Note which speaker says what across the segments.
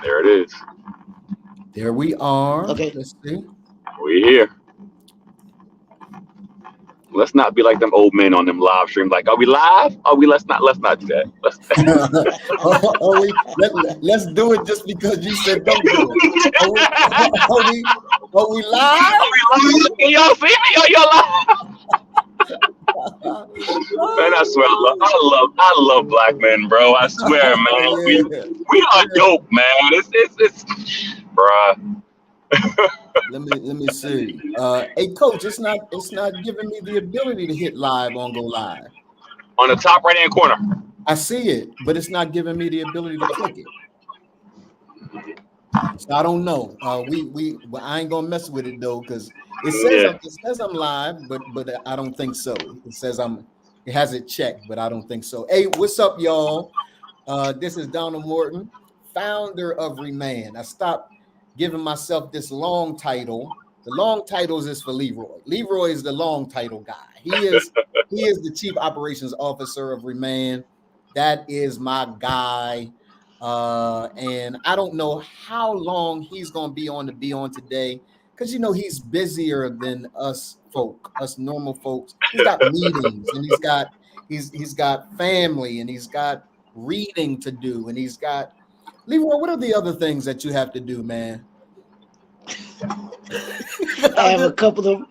Speaker 1: There it is.
Speaker 2: There we are.
Speaker 3: Okay.
Speaker 2: Let's see.
Speaker 1: We here. Let's not be like them old men on them live streams. Like, are we live? Are we? Let's not do that. Let's.
Speaker 2: Let's do it just because you said don't do it. Are we, are we live?
Speaker 1: Can y'all see me? Are y'all live? Man, I swear, I love black men, bro. I swear, man. We are dope, man. It's, bruh.
Speaker 2: Let me see. Hey, coach, it's not giving me the ability to hit live on Go Live.
Speaker 1: On the top right hand corner.
Speaker 2: I see it, but it's not giving me the ability to click it. So I don't know. Well, I ain't gonna mess with it though, because it says I'm live, but I don't think so. It says it has it checked, but I don't think so. Hey, what's up, y'all? This is Donald Morton, founder of Remand. I stopped giving myself this long title. The long titles is for Leroy. Leroy is the long title guy. He is the chief operations officer of Remand. That is my guy. And I don't know how long he's gonna be on today, because he's busier than us normal folks. He's got meetings, and he's got family, and he's got reading to do, and he's got Leroy. What are the other things that you have to do, man?
Speaker 3: I have a couple of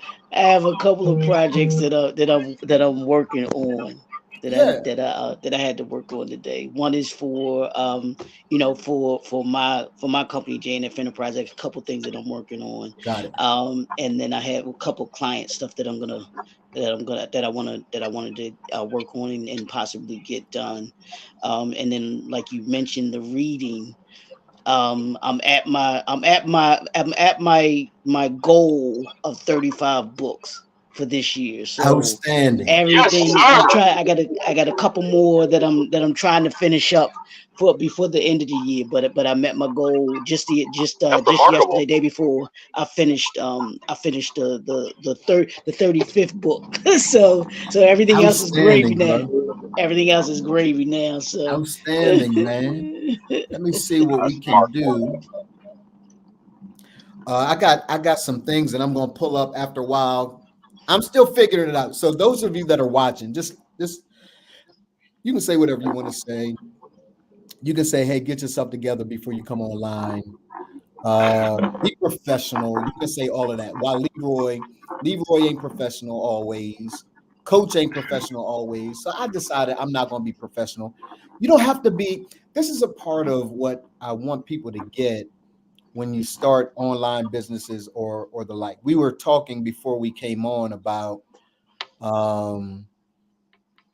Speaker 3: projects that I'm working on. That I had to work on today. One is for for my company JNF Enterprise. I have a couple things that I'm working on.
Speaker 2: Got it.
Speaker 3: And then I have a couple client stuff that I wanted to work on and possibly get done. And then, like you mentioned, the reading. I'm at my goal of 35 books for this year. So
Speaker 2: outstanding.
Speaker 3: Everything
Speaker 1: yes,
Speaker 3: I got a couple more that I'm trying to finish up before the end of the year. But I met my goal just yesterday, day before. I finished the 35th book. so everything else is gravy now.
Speaker 2: Bro.
Speaker 3: Everything else is gravy now. So
Speaker 2: outstanding, man. Let me see what we can do. I got some things that I'm gonna pull up after a while. I'm still figuring it out. So those of you that are watching, just you can say whatever you want to say. You can say, hey, get yourself together before you come online. Be professional. You can say all of that. While Leroy ain't professional always. Coach ain't professional always. So I decided I'm not going to be professional. You don't have to be. This is a part of what I want people to get when you start online businesses or the like. We were talking before we came on about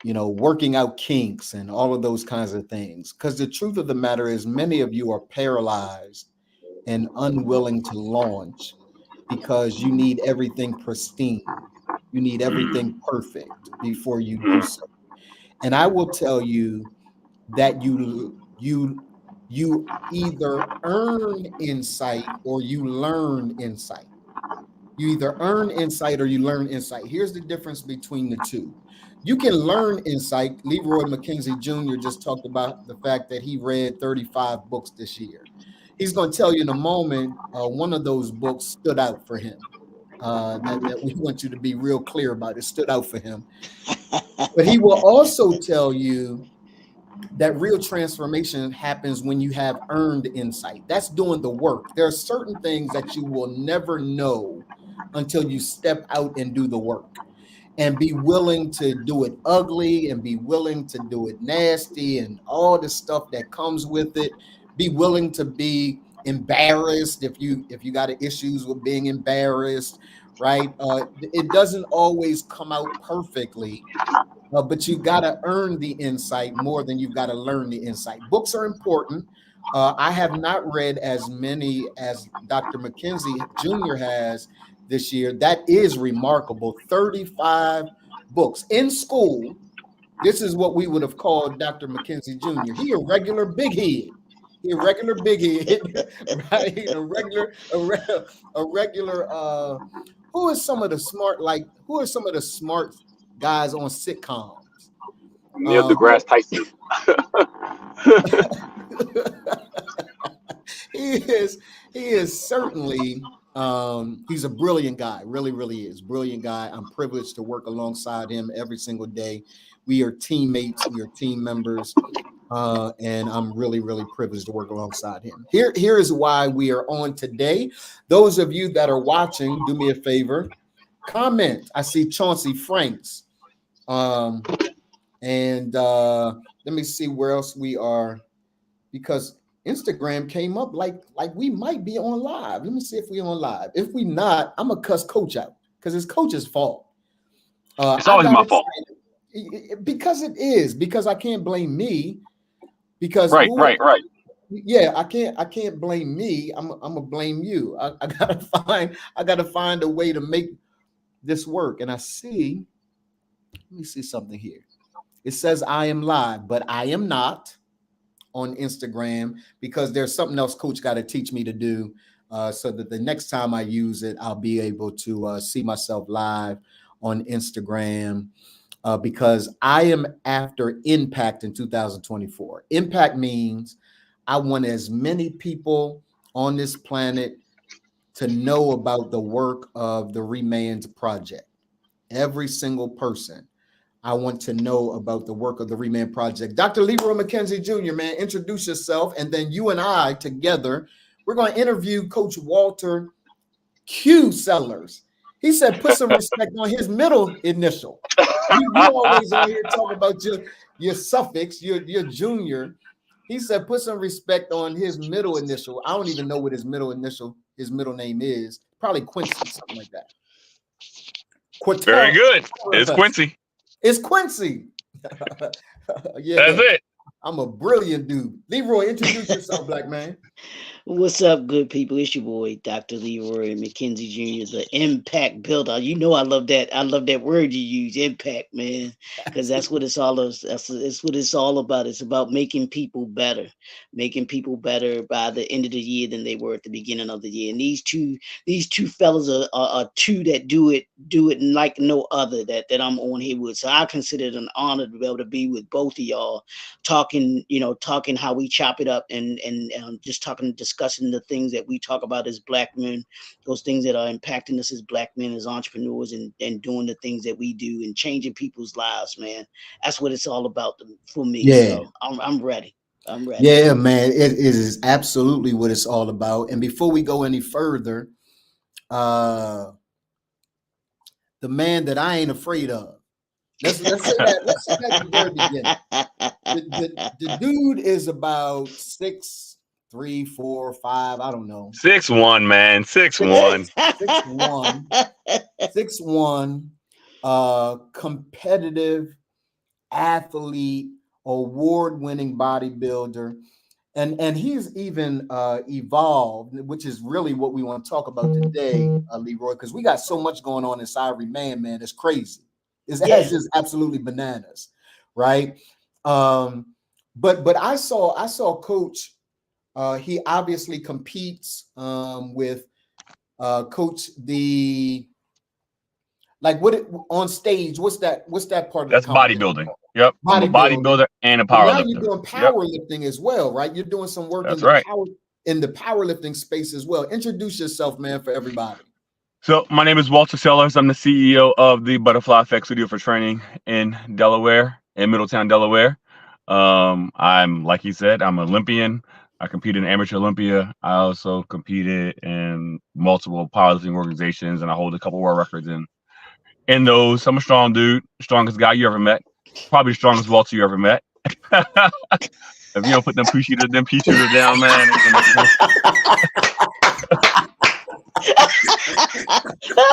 Speaker 2: working out kinks and all of those kinds of things. Because the truth of the matter is many of you are paralyzed and unwilling to launch because you need everything pristine. You need everything perfect before you do so. And I will tell you that you either earn insight or you learn insight. You either earn insight or you learn insight. Here's the difference between the two. You can learn insight. Leroy McKenzie Jr. just talked about the fact that he read 35 books this year. He's going to tell you in a moment, one of those books stood out for him. That we want you to be real clear about. It stood out for him. But he will also tell you that real transformation happens when you have earned insight. That's doing the work. There are certain things that you will never know until you step out and do the work and be willing to do it ugly and be willing to do it nasty and all the stuff that comes with it. Be willing to be embarrassed if you got issues with being embarrassed, right? It doesn't always come out perfectly. But you got to earn the insight more than you've got to learn the insight. Books are important. I have not read as many as Dr. McKenzie Jr. has this year. That is remarkable. 35 books in school. This is what we would have called Dr. McKenzie Jr. He a regular big head. Right? A regular. Who are some of the smart guys on sitcoms?
Speaker 1: Neil deGrasse Tyson.
Speaker 2: is certainly he's a brilliant guy, really is brilliant guy. I'm privileged to work alongside him every single day. We are teammates, we are team members, and I'm really privileged to work alongside him. Here is why we are on today. Those of you that are watching, do me a favor, comment. I see Chauncey Franks, and let me see where else we are, because Instagram came up like we might be on live. Let me see if we're on live. If we not, I'm gonna cuss Coach out because it's Coach's fault.
Speaker 1: It's always my fault.
Speaker 2: Because it is, because I can't blame me. Because
Speaker 1: right.
Speaker 2: Yeah, I can't blame me. I'm gonna blame you. I gotta find a way to make this work. And I see, let me see something here. It says I am live, but I am not on Instagram because there's something else Coach got to teach me to do, so that the next time I use it, I'll be able to see myself live on Instagram, because I am after impact in 2024. Impact means I want as many people on this planet to know about the work of the Remains Project. Every single person. I want to know about the work of the Remand Project. Dr. Leroy McKenzie Jr., man, introduce yourself, and then you and I together, we're going to interview Coach Walter Q. Sellers. He said, put some respect on his middle initial. You always on here talking about your suffix, your junior. He said, put some respect on his middle initial. I don't even know what his middle name is. Probably Quincy, something like that.
Speaker 1: Very good. It's Quincy.
Speaker 2: It's Quincy. Yeah,
Speaker 1: that's it.
Speaker 2: I'm a brilliant dude. Leroy, introduce yourself, black man.
Speaker 3: What's up, good people? It's your boy, Dr. Leroy McKenzie Jr., the impact builder. You know I love that. I love that word you use, impact, man, because that's what it's all about. That's what it's all about. It's about making people better by the end of the year than they were at the beginning of the year. And these two fellas are two that do it like no other that I'm on here with. So I consider it an honor to be able to be with both of y'all, talking how we chop it up and just discussing the things that we talk about as black men, those things that are impacting us as black men, as entrepreneurs, and doing the things that we do and changing people's lives, man. That's what it's all about for me.
Speaker 2: Yeah.
Speaker 3: So I'm ready.
Speaker 2: Yeah, man, it is absolutely what it's all about. And before we go any further, the man that I ain't afraid of. Let's say that at the very beginning. The dude is about 6'3", 4, 5, I don't know.
Speaker 1: 6'1", man. 6'1".
Speaker 2: 6'1", competitive athlete, award-winning bodybuilder. And he's even evolved, which is really what we want to talk about today, Leroy, because we got so much going on inside Remand, man. It's crazy. It's just absolutely bananas, right? But I saw Coach. He obviously competes with Coach on stage. What's that part of
Speaker 1: that's
Speaker 2: the
Speaker 1: bodybuilding? Yep, I'm a bodybuilder and a powerlifter. Now
Speaker 2: you're doing powerlifting as well, right? You're doing some work in the powerlifting space as well. Introduce yourself, man, for everybody.
Speaker 1: So my name is Walter Sellers. I'm the CEO of the Butterfly Effect Studio for Training in Delaware, in Middletown, Delaware. I'm, like he said, I'm an Olympian. I competed in Amateur Olympia. I also competed in multiple powerlifting organizations, and I hold a couple world records in those. I'm a strong dude, strongest guy you ever met, probably the strongest Walter you ever met. If you don't put them pea shooters down, man.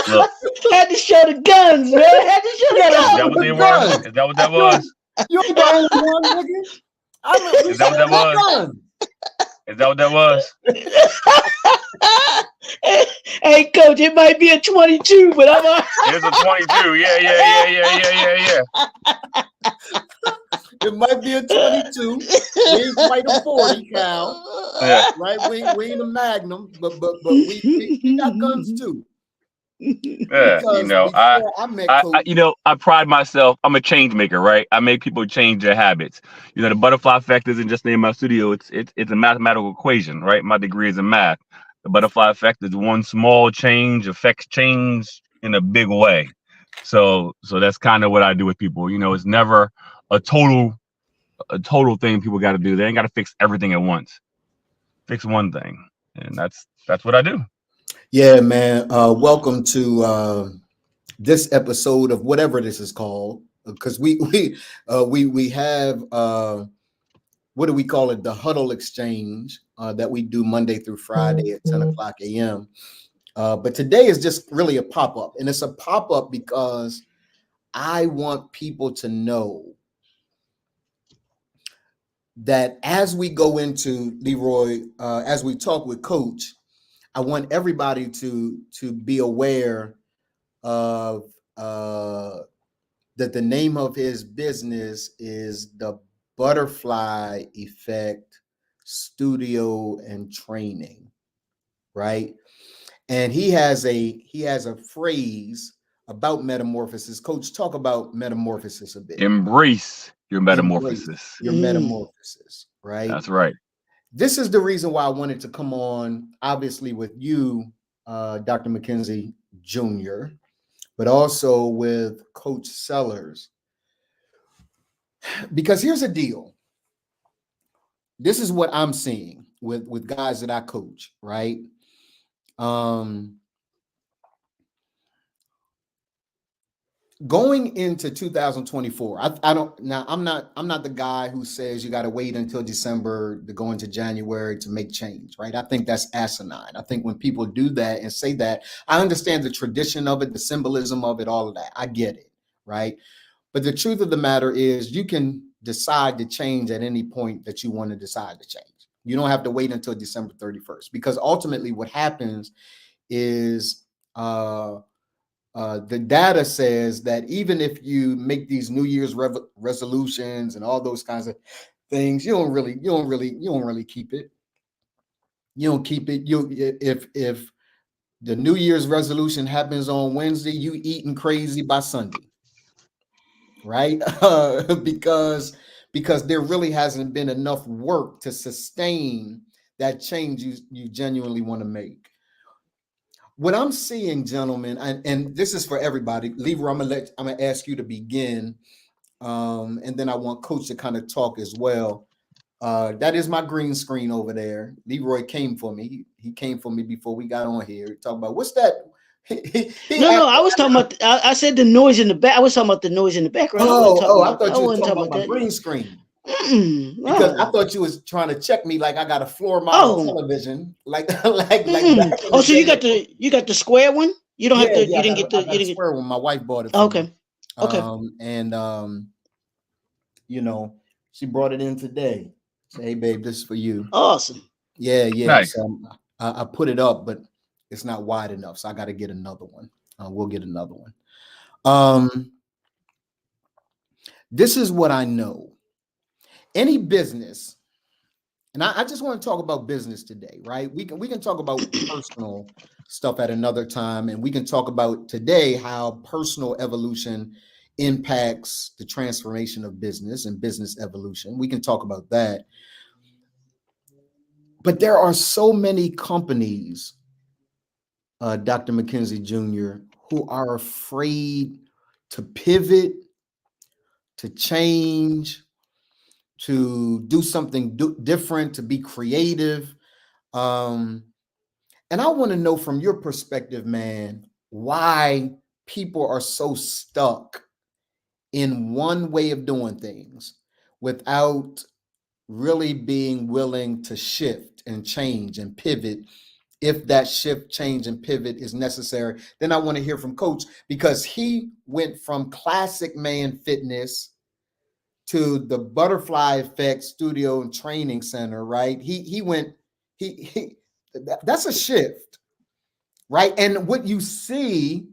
Speaker 3: Look. Had to show the guns, man. Had to show the guns.
Speaker 1: Is that what they were? Is that what that was?
Speaker 2: You ain't the only one, nigga.
Speaker 1: Is that what that was? Is that what that was?
Speaker 3: Hey, Coach, it might be a 22, but I'm
Speaker 1: It's a 22. Yeah.
Speaker 2: It might be a 22. We ain't quite a 40 cal.
Speaker 1: Yeah.
Speaker 2: Right? We ain't a Magnum, but we got guns too.
Speaker 1: Yeah, I pride myself. I'm a change maker, right? I make people change their habits. The butterfly effect isn't just the name of my studio. It's a mathematical equation, right? My degree is in math. The butterfly effect is one small change affects change in a big way. So that's kind of what I do with people. You know, it's never a total thing people got to do. They ain't got to fix everything at once. Fix one thing, and that's what I do.
Speaker 2: Yeah, man. Welcome to this episode of whatever this is called, because we have what do we call it? The Huddle Exchange that we do Monday through Friday at 10 o'clock a.m. But today is just really a pop-up, and it's a pop-up because I want people to know that as we go into Leroy, as we talk with Coach, I want everybody to be aware of that the name of his business is the Butterfly Effect Studio and Training, right? And he has a phrase about metamorphosis. Coach, talk about metamorphosis a bit.
Speaker 1: Embrace your metamorphosis.
Speaker 2: Embrace your metamorphosis, right?
Speaker 1: That's right.
Speaker 2: This is the reason why I wanted to come on, obviously with you, Dr. McKenzie Jr., but also with Coach Sellers. Because here's the deal. This is what I'm seeing with guys that I coach, right? Going into 2024, I'm not the guy who says you got to wait until December to go into January to make change, right? I think that's asinine. I think when people do that and say that, I understand the tradition of it, the symbolism of it, all of that. I get it, right? But the truth of the matter is you can decide to change at any point that you want to decide to change. You don't have to wait until December 31st, because ultimately what happens is the data says that even if you make these New Year's resolutions and all those kinds of things, you don't really keep it. You don't keep it. If the New Year's resolution happens on Wednesday, you eating crazy by Sunday, right? Because there really hasn't been enough work to sustain that change you genuinely want to make. What I'm seeing, gentlemen, and this is for everybody. Leroy, I'm gonna ask you to begin, and then I want Coach to kind of talk as well. That is my green screen over there. Leroy came for me. He came for me before we got on here. Talk about what's that?
Speaker 3: No, I was talking about. I said the noise in the back. I was talking about the noise in the background.
Speaker 2: I thought you were talking about my green screen. Because I thought you was trying to check me like I got a floor model television, like.
Speaker 3: Oh, so you got the square one? You don't have to. You didn't get the
Speaker 2: square one. My wife bought it.
Speaker 3: Okay.
Speaker 2: Me. And you know, she brought it in today. Say, hey, babe, this is for you.
Speaker 3: Awesome.
Speaker 2: Yeah.
Speaker 1: Nice.
Speaker 2: So I put it up, but it's not wide enough, so I got to get another one. We'll get another one. This is what I know. Any business, and I just want to talk about business today, right? We can talk about personal stuff at another time, and we can talk about today how personal evolution impacts the transformation of business and business evolution. We can talk about that. But there are so many companies, Dr. McKenzie Jr., who are afraid to pivot, to change, to do something different, to be creative. And I want to know from your perspective, man, why people are so stuck in one way of doing things without really being willing to shift and change and pivot. If that shift, change, and pivot is necessary, then I want to hear from Coach, because he went from Classic Man Fitness to the Butterfly Effect Studio and Training Center, right? That's a shift, right? And what you see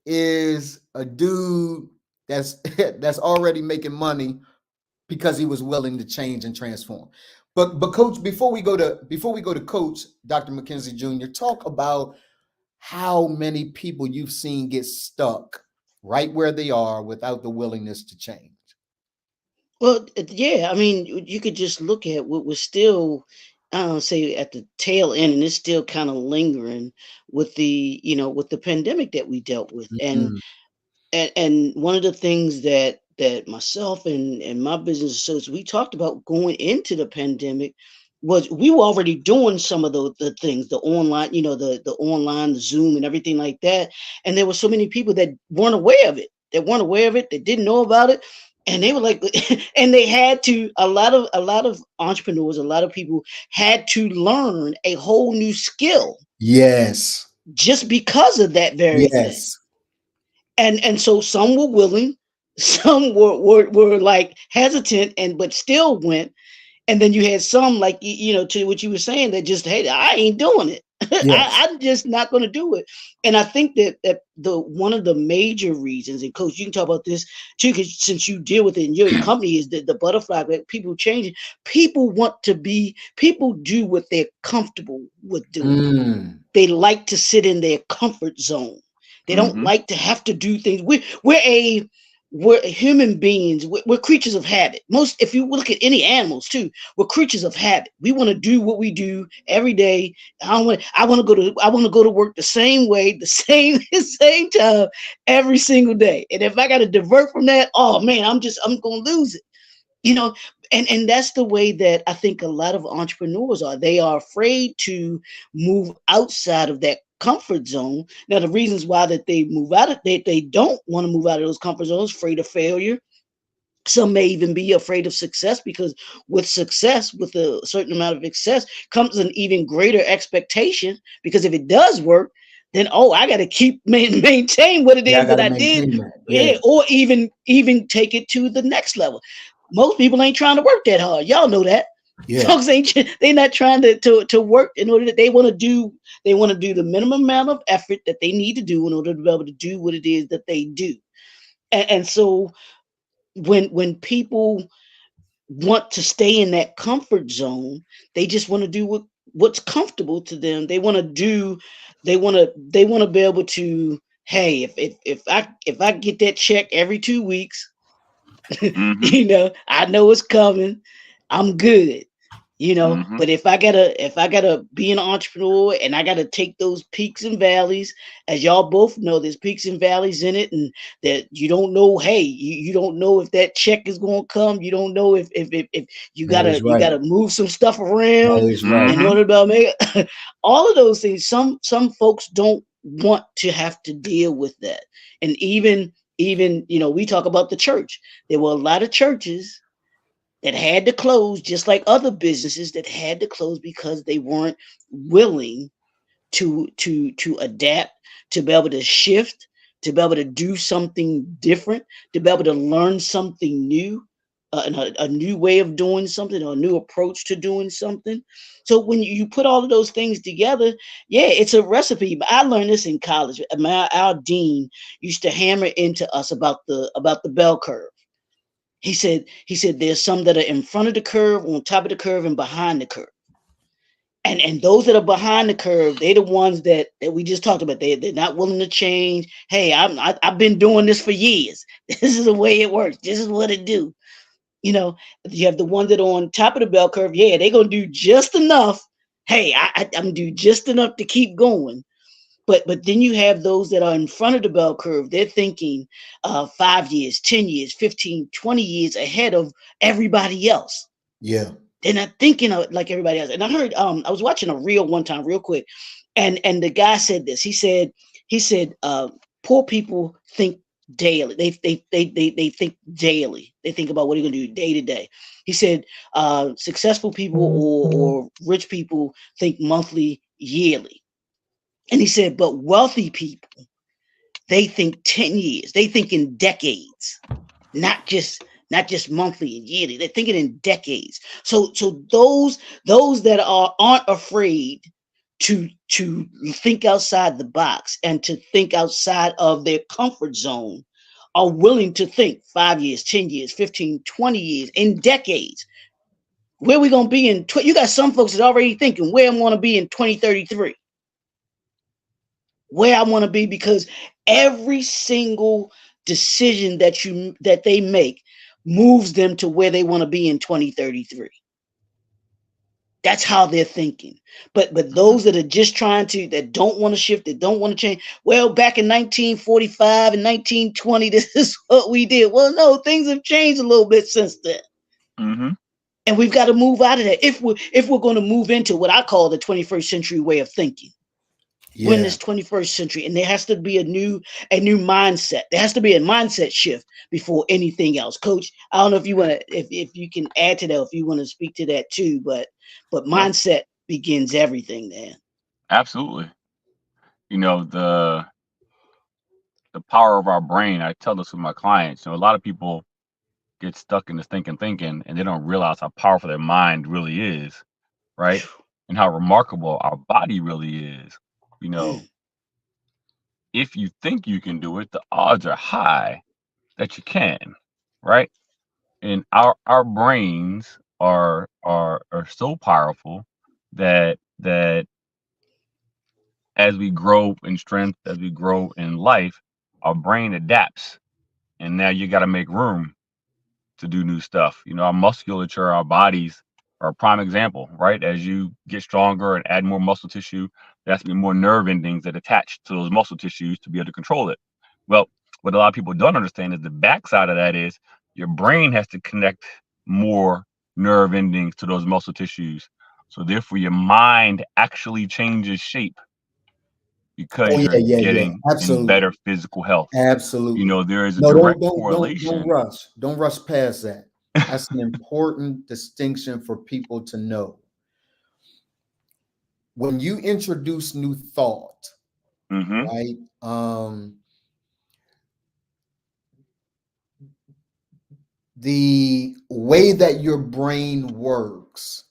Speaker 2: is a dude that's already making money because he was willing to change and transform. But Coach, before we go to Coach, Dr. McKenzie Jr., talk about how many people you've seen get stuck right where they are without the willingness to change.
Speaker 3: Well, yeah, I mean, you could just look at what was still I don't say at the tail end, and it's still kind of lingering with the, with the pandemic that we dealt with. And
Speaker 2: Mhm.
Speaker 3: and one of the things that myself and my business associates, we talked about going into the pandemic, was we were already doing some of the things, the online, the online, the Zoom and everything like that. And there were so many people that weren't aware of it, that didn't know about it. And they were like, and they had to, a lot of entrepreneurs, a lot of people had to learn a whole new skill
Speaker 2: Yes.
Speaker 3: just because of that very thing.
Speaker 2: Yes.
Speaker 3: And so some were willing, some were like hesitant, and but still went. And then you had some, like, to what you were saying, that just, hey, I ain't doing it.
Speaker 2: Yes.
Speaker 3: I'm just not going to do it. And I think that the one of the major reasons, and Coach, you can talk about this too, because since you deal with it in your company, is the butterfly, that people changing. People do what they're comfortable with doing.
Speaker 2: Mm.
Speaker 3: They like to sit in their comfort zone. They don't
Speaker 1: Mm-hmm.
Speaker 3: like to have to do things. We're human beings. We're creatures of habit. If you look at any animals too, we're creatures of habit. We want to do what we do every day. I want to go to work the same way, the same same time every single day. And if I got to divert from that, oh man, I'm going to lose it. You know, and that's the way that I think a lot of entrepreneurs are. They are afraid to move outside of that comfort zone. Now, the reasons why that they move out of they don't want to move out of those comfort zones, afraid of failure. Some may even be afraid of success, because with success, with a certain amount of success, comes an even greater expectation. Because if it does work, then, oh, I got to keep maintain what it
Speaker 2: Yeah, I
Speaker 3: is that
Speaker 2: gotta
Speaker 3: I did,
Speaker 2: maintain that.
Speaker 3: yeah,
Speaker 2: Yes.
Speaker 3: or even take it to the next level. Most people ain't trying to work that hard. Y'all know that.
Speaker 2: Yeah.
Speaker 3: Folks ain't, they not trying to work in order that they want to do. They want to do the minimum amount of effort that they need to do in order to be able to do what it is that they do. And so when people want to stay in that comfort zone, they just want to do what's comfortable to them. They want to be able to, hey, if I get that check every 2 weeks,
Speaker 1: Mm-hmm.
Speaker 3: I know it's coming. I'm good.
Speaker 1: Mm-hmm.
Speaker 3: But if I gotta be an entrepreneur, and I gotta take those peaks and valleys, as y'all both know, there's peaks and valleys in it, and that you don't know. Hey, you don't know if that check is gonna come. You don't know if you
Speaker 2: That
Speaker 3: gotta
Speaker 2: is
Speaker 3: you
Speaker 2: right.
Speaker 3: gotta move some stuff
Speaker 2: That
Speaker 3: around
Speaker 2: is right.
Speaker 3: in
Speaker 1: Mm-hmm.
Speaker 3: order to make all of those things. Some folks don't want to have to deal with that. And even we talk about the church. There were a lot of churches that had to close, just like other businesses that had to close, because they weren't willing to adapt, to be able to shift, to be able to do something different, to be able to learn something new, a new way of doing something, or a new approach to doing something. So when you put all of those things together, yeah, it's a recipe. But I learned this in college. Our dean used to hammer into us about the bell curve. He said there's some that are in front of the curve, on top of the curve, and behind the curve. And those that are behind the curve, they're the ones that we just talked about. They're not willing to change. Hey, I've been doing this for years. This is the way it works. This is what it do. You have the ones that are on top of the bell curve. Yeah, they're gonna do just enough. Hey, I'm do just enough to keep going. But then you have those that are in front of the bell curve. They're thinking 5 years, 10 years, 15, 20 years ahead of everybody else.
Speaker 2: Yeah.
Speaker 3: They're not thinking of like everybody else. And I heard I was watching a reel one time, real quick, and the guy said this. He said poor people think daily. They think daily. They think about what they're gonna do day to day. He said successful people or rich people think monthly, yearly. And he said, but wealthy people, they think 10 years. They think in decades, not just monthly and yearly. They're thinking in decades. So those that aren't afraid to think outside the box and to think outside of their comfort zone are willing to think 5 years, 10 years, 15, 20 years, in decades. Where we going to be in you got some folks that already thinking where I'm going to be in 2033. Where I want to be, because every single decision that they make moves them to where they want to be in 2033. That's how they're thinking. But those that are just trying to, that don't want to shift, that don't want to change. Well, back in 1945 and 1920, this is what we did. Well, no, things have changed a little bit since then.
Speaker 1: Mm-hmm.
Speaker 3: And we've got to move out of that if we're going to move into what I call the 21st century way of thinking.
Speaker 2: Yeah.
Speaker 3: We're in this 21st century, and there has to be a new mindset. There has to be a mindset shift before anything else. Coach, I don't know if you want to, if you can add to that, if you want to speak to that too, but mindset begins everything, man.
Speaker 1: Absolutely. You know, the power of our brain. I tell this with my clients. You know, a lot of people get stuck in this thinking, and they don't realize how powerful their mind really is, right? And how remarkable our body really is. You know, if you think you can do it, the odds are high that you can, right? And our brains are so powerful that as we grow in strength, as we grow in life, our brain adapts. And now you got to make room to do new stuff. You know, our musculature, our bodies are a prime example, right? As you get stronger and add more muscle tissue, there has to be more nerve endings that attach to those muscle tissues to be able to control it. Well, what a lot of people don't understand is the backside of that is your brain has to connect more nerve endings to those muscle tissues. So therefore your mind actually changes shape because you're getting in better physical health.
Speaker 2: Absolutely.
Speaker 1: You know, there is a direct correlation.
Speaker 2: Don't rush past that. That's an important distinction for people to know. When you introduce new thought, right? The way that your brain works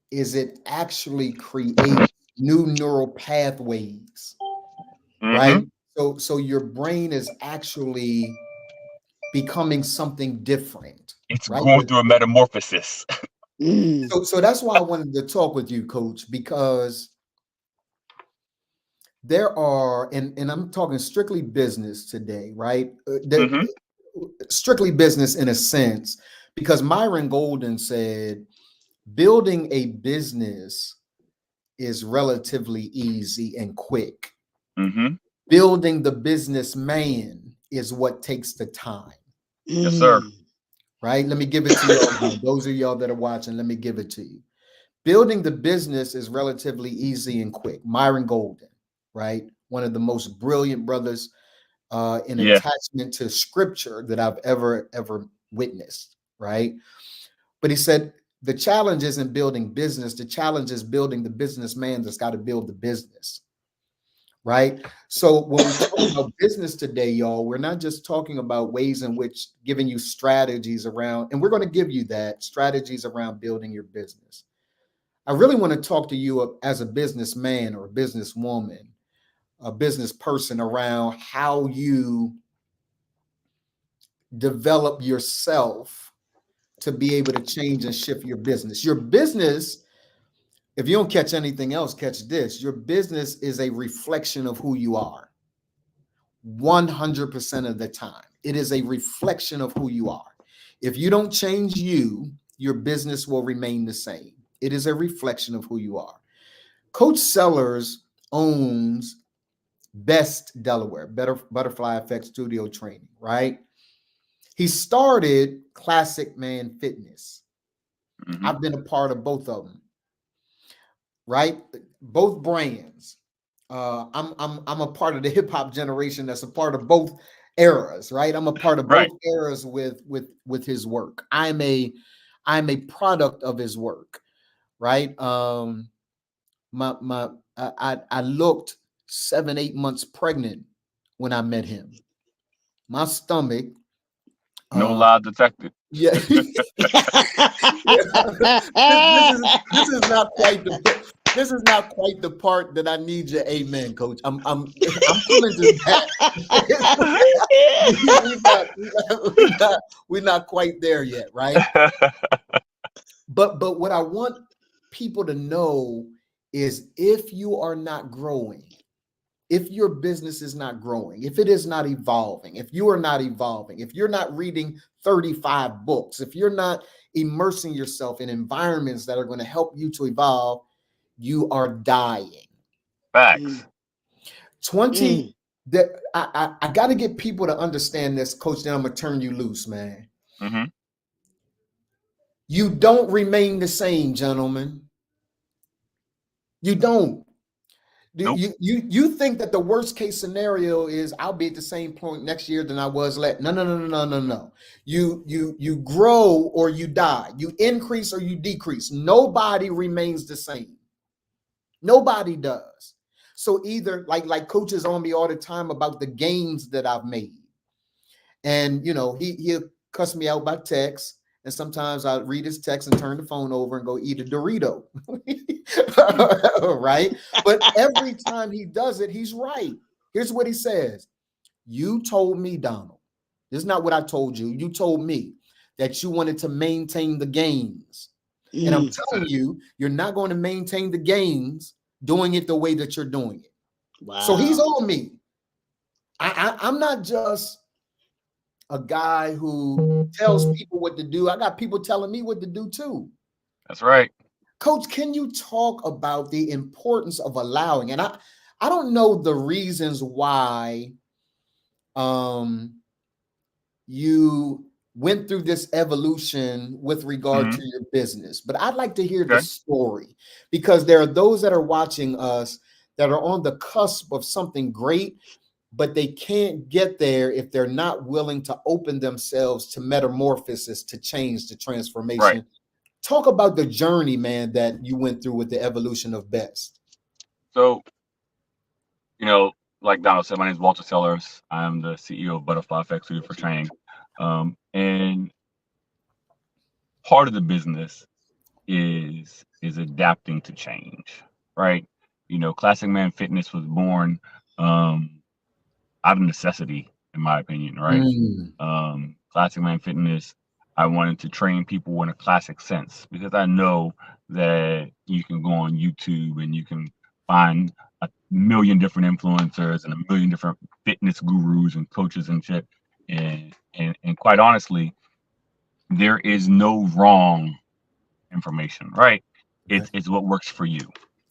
Speaker 2: is it actually creates new neural pathways, right? So your brain is actually becoming something different.
Speaker 1: It's
Speaker 2: right?
Speaker 1: going through a metamorphosis.
Speaker 2: So that's why I wanted to talk with you, Coach, because there are, and I'm talking strictly business today, right? Strictly business in a sense, because Myron Golden said, building a business is relatively easy and quick. Building the businessman is what takes the time.
Speaker 1: Yes, sir.
Speaker 2: Right? Let me give it to y'all. Those of y'all that are watching, let me give it to you. Building the business is relatively easy and quick. Myron Golden, right? One of the most brilliant brothers in attachment to scripture that I've ever witnessed, right? But he said, the challenge isn't building business. The challenge is building the businessman that's got to build the business, right? So when we talk about business today, y'all, we're not just talking about ways in which giving you strategies around, and we're going to give you that, strategies around building your business. I really want to talk to you as a businessman or a businesswoman, a business person, around how you develop yourself to be able to change and shift your business. Your business, if you don't catch anything else, catch this. Your business is a reflection of who you are. 100% of the time, it is a reflection of who you are. If you don't change you, your business will remain the same. It is a reflection of who you are. Coach Sellers owns Best Delaware, Butterfly Effect Studio Training, right? He started Classic Man Fitness. I've been a part of both of them, right? Both brands. I'm a part of the hip hop generation that's a part of both eras, right? I'm a part of both eras with his work. I'm a product of his work, right? I looked 7-8 months pregnant when I met him. My stomach.
Speaker 1: No lie detected.
Speaker 2: Yeah. This is not quite the part that I need your amen, Coach. I'm coming to that. We're not quite there yet, right? But what I want people to know is, if you are not growing, if your business is not growing, if it is not evolving, if you are not evolving, if you're not reading 35 books, if you're not immersing yourself in environments that are going to help you to evolve, you are dying.
Speaker 1: Facts.
Speaker 2: 20 that I got to get people to understand this, Coach. Then I'm gonna turn you loose, man.
Speaker 1: Mm-hmm.
Speaker 2: You don't remain the same, gentlemen. You don't.
Speaker 1: Nope.
Speaker 2: You think that the worst case scenario is I'll be at the same point next year than I was last. No. You grow or you die. You increase or you decrease. Nobody remains the same. Nobody does. So either like coaches on me all the time about the gains that I've made. And he'll cuss me out by text. And sometimes I read his text and turn the phone over and go eat a Dorito. Right? But every time he does it, he's right. Here's what he says. You told me, Donald, this is not what I told you. You told me that you wanted to maintain the gains. And I'm telling you, you're not going to maintain the gains doing it the way that you're doing it.
Speaker 3: Wow.
Speaker 2: So he's on me. I'm not just a guy who tells people what to do. I got people telling me what to do too.
Speaker 1: That's right.
Speaker 2: Coach, can you talk about the importance of allowing? And I don't know the reasons why you went through this evolution with regard to your business, but I'd like to hear the story, because there are those that are watching us that are on the cusp of something great, but they can't get there if they're not willing to open themselves to metamorphosis, to change, to transformation.
Speaker 1: Right.
Speaker 2: Talk about the journey, man, that you went through with the evolution of Best.
Speaker 1: So, like Donald said, my name is Walter Sellers. I'm the CEO of Butterfly Effects Studio for Training. And part of the business is adapting to change, right? Classic Man Fitness was born out of necessity, in my opinion, right? Classic Man Fitness, I wanted to train people in a classic sense, because I know that you can go on YouTube and you can find a million different influencers and a million different fitness gurus and coaches and shit. And quite honestly, there is no wrong information, right? It's what works for you.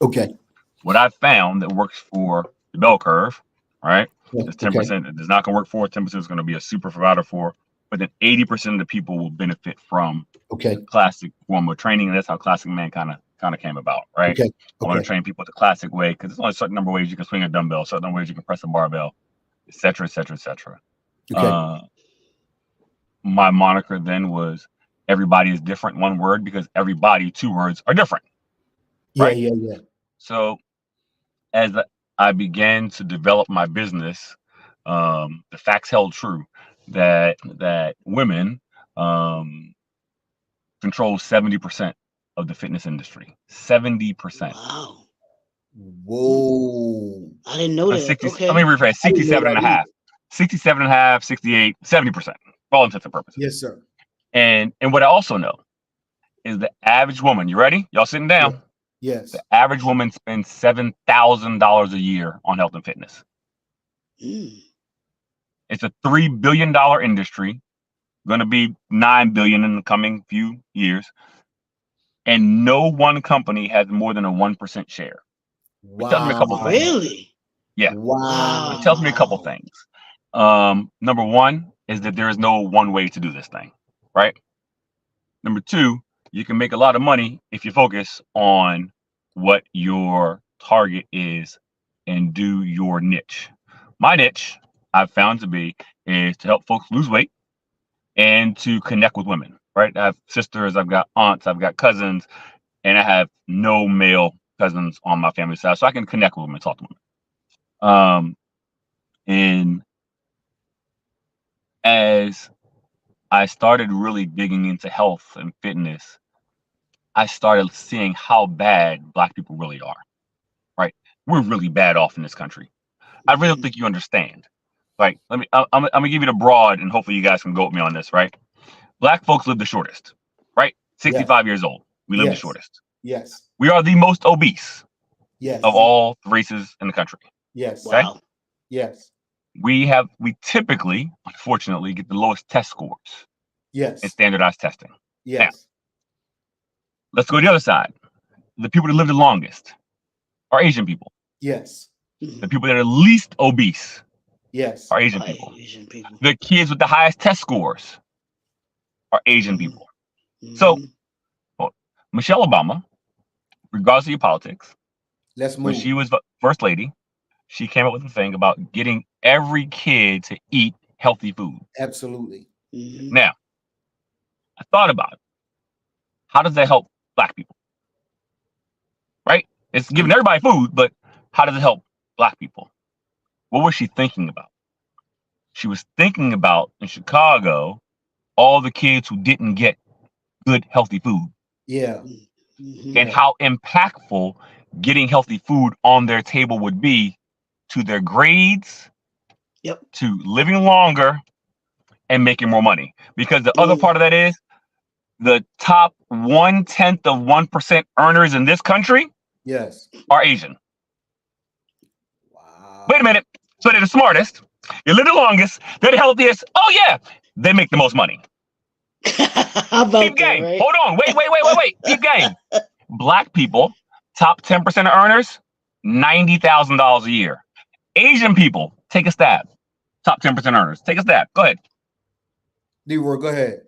Speaker 2: Okay.
Speaker 1: What I found that works for the bell curve, right? It's 10%. It is not going to work for 10%. Is going to be a super provider for, but then 80% of the people will benefit from the classic form of training. And that's how Classic Man kind of came about, right? I want to train people the classic way, because there's only a certain number of ways you can swing a dumbbell, certain number of ways you can press a barbell, et cetera, et cetera, et cetera. My moniker then was everybody is different, one word, because everybody, two words, are different. Right?
Speaker 2: Yeah.
Speaker 1: So as I began to develop my business, the facts held true that women control 70% of the fitness industry. 70%.
Speaker 3: Wow.
Speaker 2: Whoa.
Speaker 3: I didn't know that.
Speaker 1: 60,
Speaker 3: Okay.
Speaker 1: Let me rephrase. 67 and a half. 67 and a half, 68, 70%. For all intents and purposes.
Speaker 2: Yes, sir.
Speaker 1: And what I also know is the average woman, you ready? Y'all sitting down?
Speaker 2: Yes.
Speaker 1: The average woman spends $7,000 a year on health and fitness. It's a $3 billion industry, going to be $9 billion in the coming few years. And no one company has more than a 1% share.
Speaker 2: Wow.
Speaker 1: It tells me a couple things.
Speaker 3: Really?
Speaker 1: Yeah.
Speaker 2: Wow.
Speaker 1: It tells me a couple things. Number one is that there is no one way to do this thing, right? Number two, you can make a lot of money if you focus on what your target is and do your niche. My niche, I've found to be, is to help folks lose weight and to connect with women, right? I have sisters, I've got aunts, I've got cousins, and I have no male cousins on my family side, so I can connect with women, talk to women. And as I started really digging into health and fitness, I started seeing how bad Black people really are, right? We're really bad off in this country. I really don't think you understand. Like, I'm gonna give you the broad, and hopefully you guys can go with me on this, right? Black folks live the shortest, right? 65 years old. We live the shortest.
Speaker 2: Yes.
Speaker 1: We are the most obese of all races in the country.
Speaker 2: Yes.
Speaker 1: Okay?
Speaker 3: Wow.
Speaker 2: Yes.
Speaker 1: We typically, unfortunately, get the lowest test scores
Speaker 2: Yes.
Speaker 1: in standardized testing.
Speaker 2: Yes.
Speaker 1: Let's go to the other side. The people that live the longest are Asian people.
Speaker 2: Yes.
Speaker 1: The people that are least obese
Speaker 2: Yes.
Speaker 1: are Asian people.
Speaker 3: Asian people.
Speaker 1: The kids with the highest test scores are Asian people. So, Michelle Obama, regardless of your politics,
Speaker 2: Let's
Speaker 1: when
Speaker 2: move.
Speaker 1: she was first lady, she came up with a thing about getting every kid to eat healthy food.
Speaker 2: Absolutely.
Speaker 1: Now, I thought about it. How does that help Black people? Right? It's giving everybody food, but how does it help Black people? What was she thinking about? She was thinking about, in Chicago, all the kids who didn't get good, healthy food.
Speaker 2: Yeah.
Speaker 1: And how impactful getting healthy food on their table would be to their grades, to living longer, and making more money. Because the other part of that is the top 0.1% earners in this country are Asian.
Speaker 2: Wow.
Speaker 1: Wait a minute. So they're the smartest, they live the longest, they're the healthiest. Oh yeah, they make the most money. Keep game. Right? Hold on. Wait. Keep game. Black people, top 10% of earners, $90,000 a year. Asian people, take a stab. Top 10% earners. Take a stab. Go ahead.
Speaker 2: Leroy, go ahead.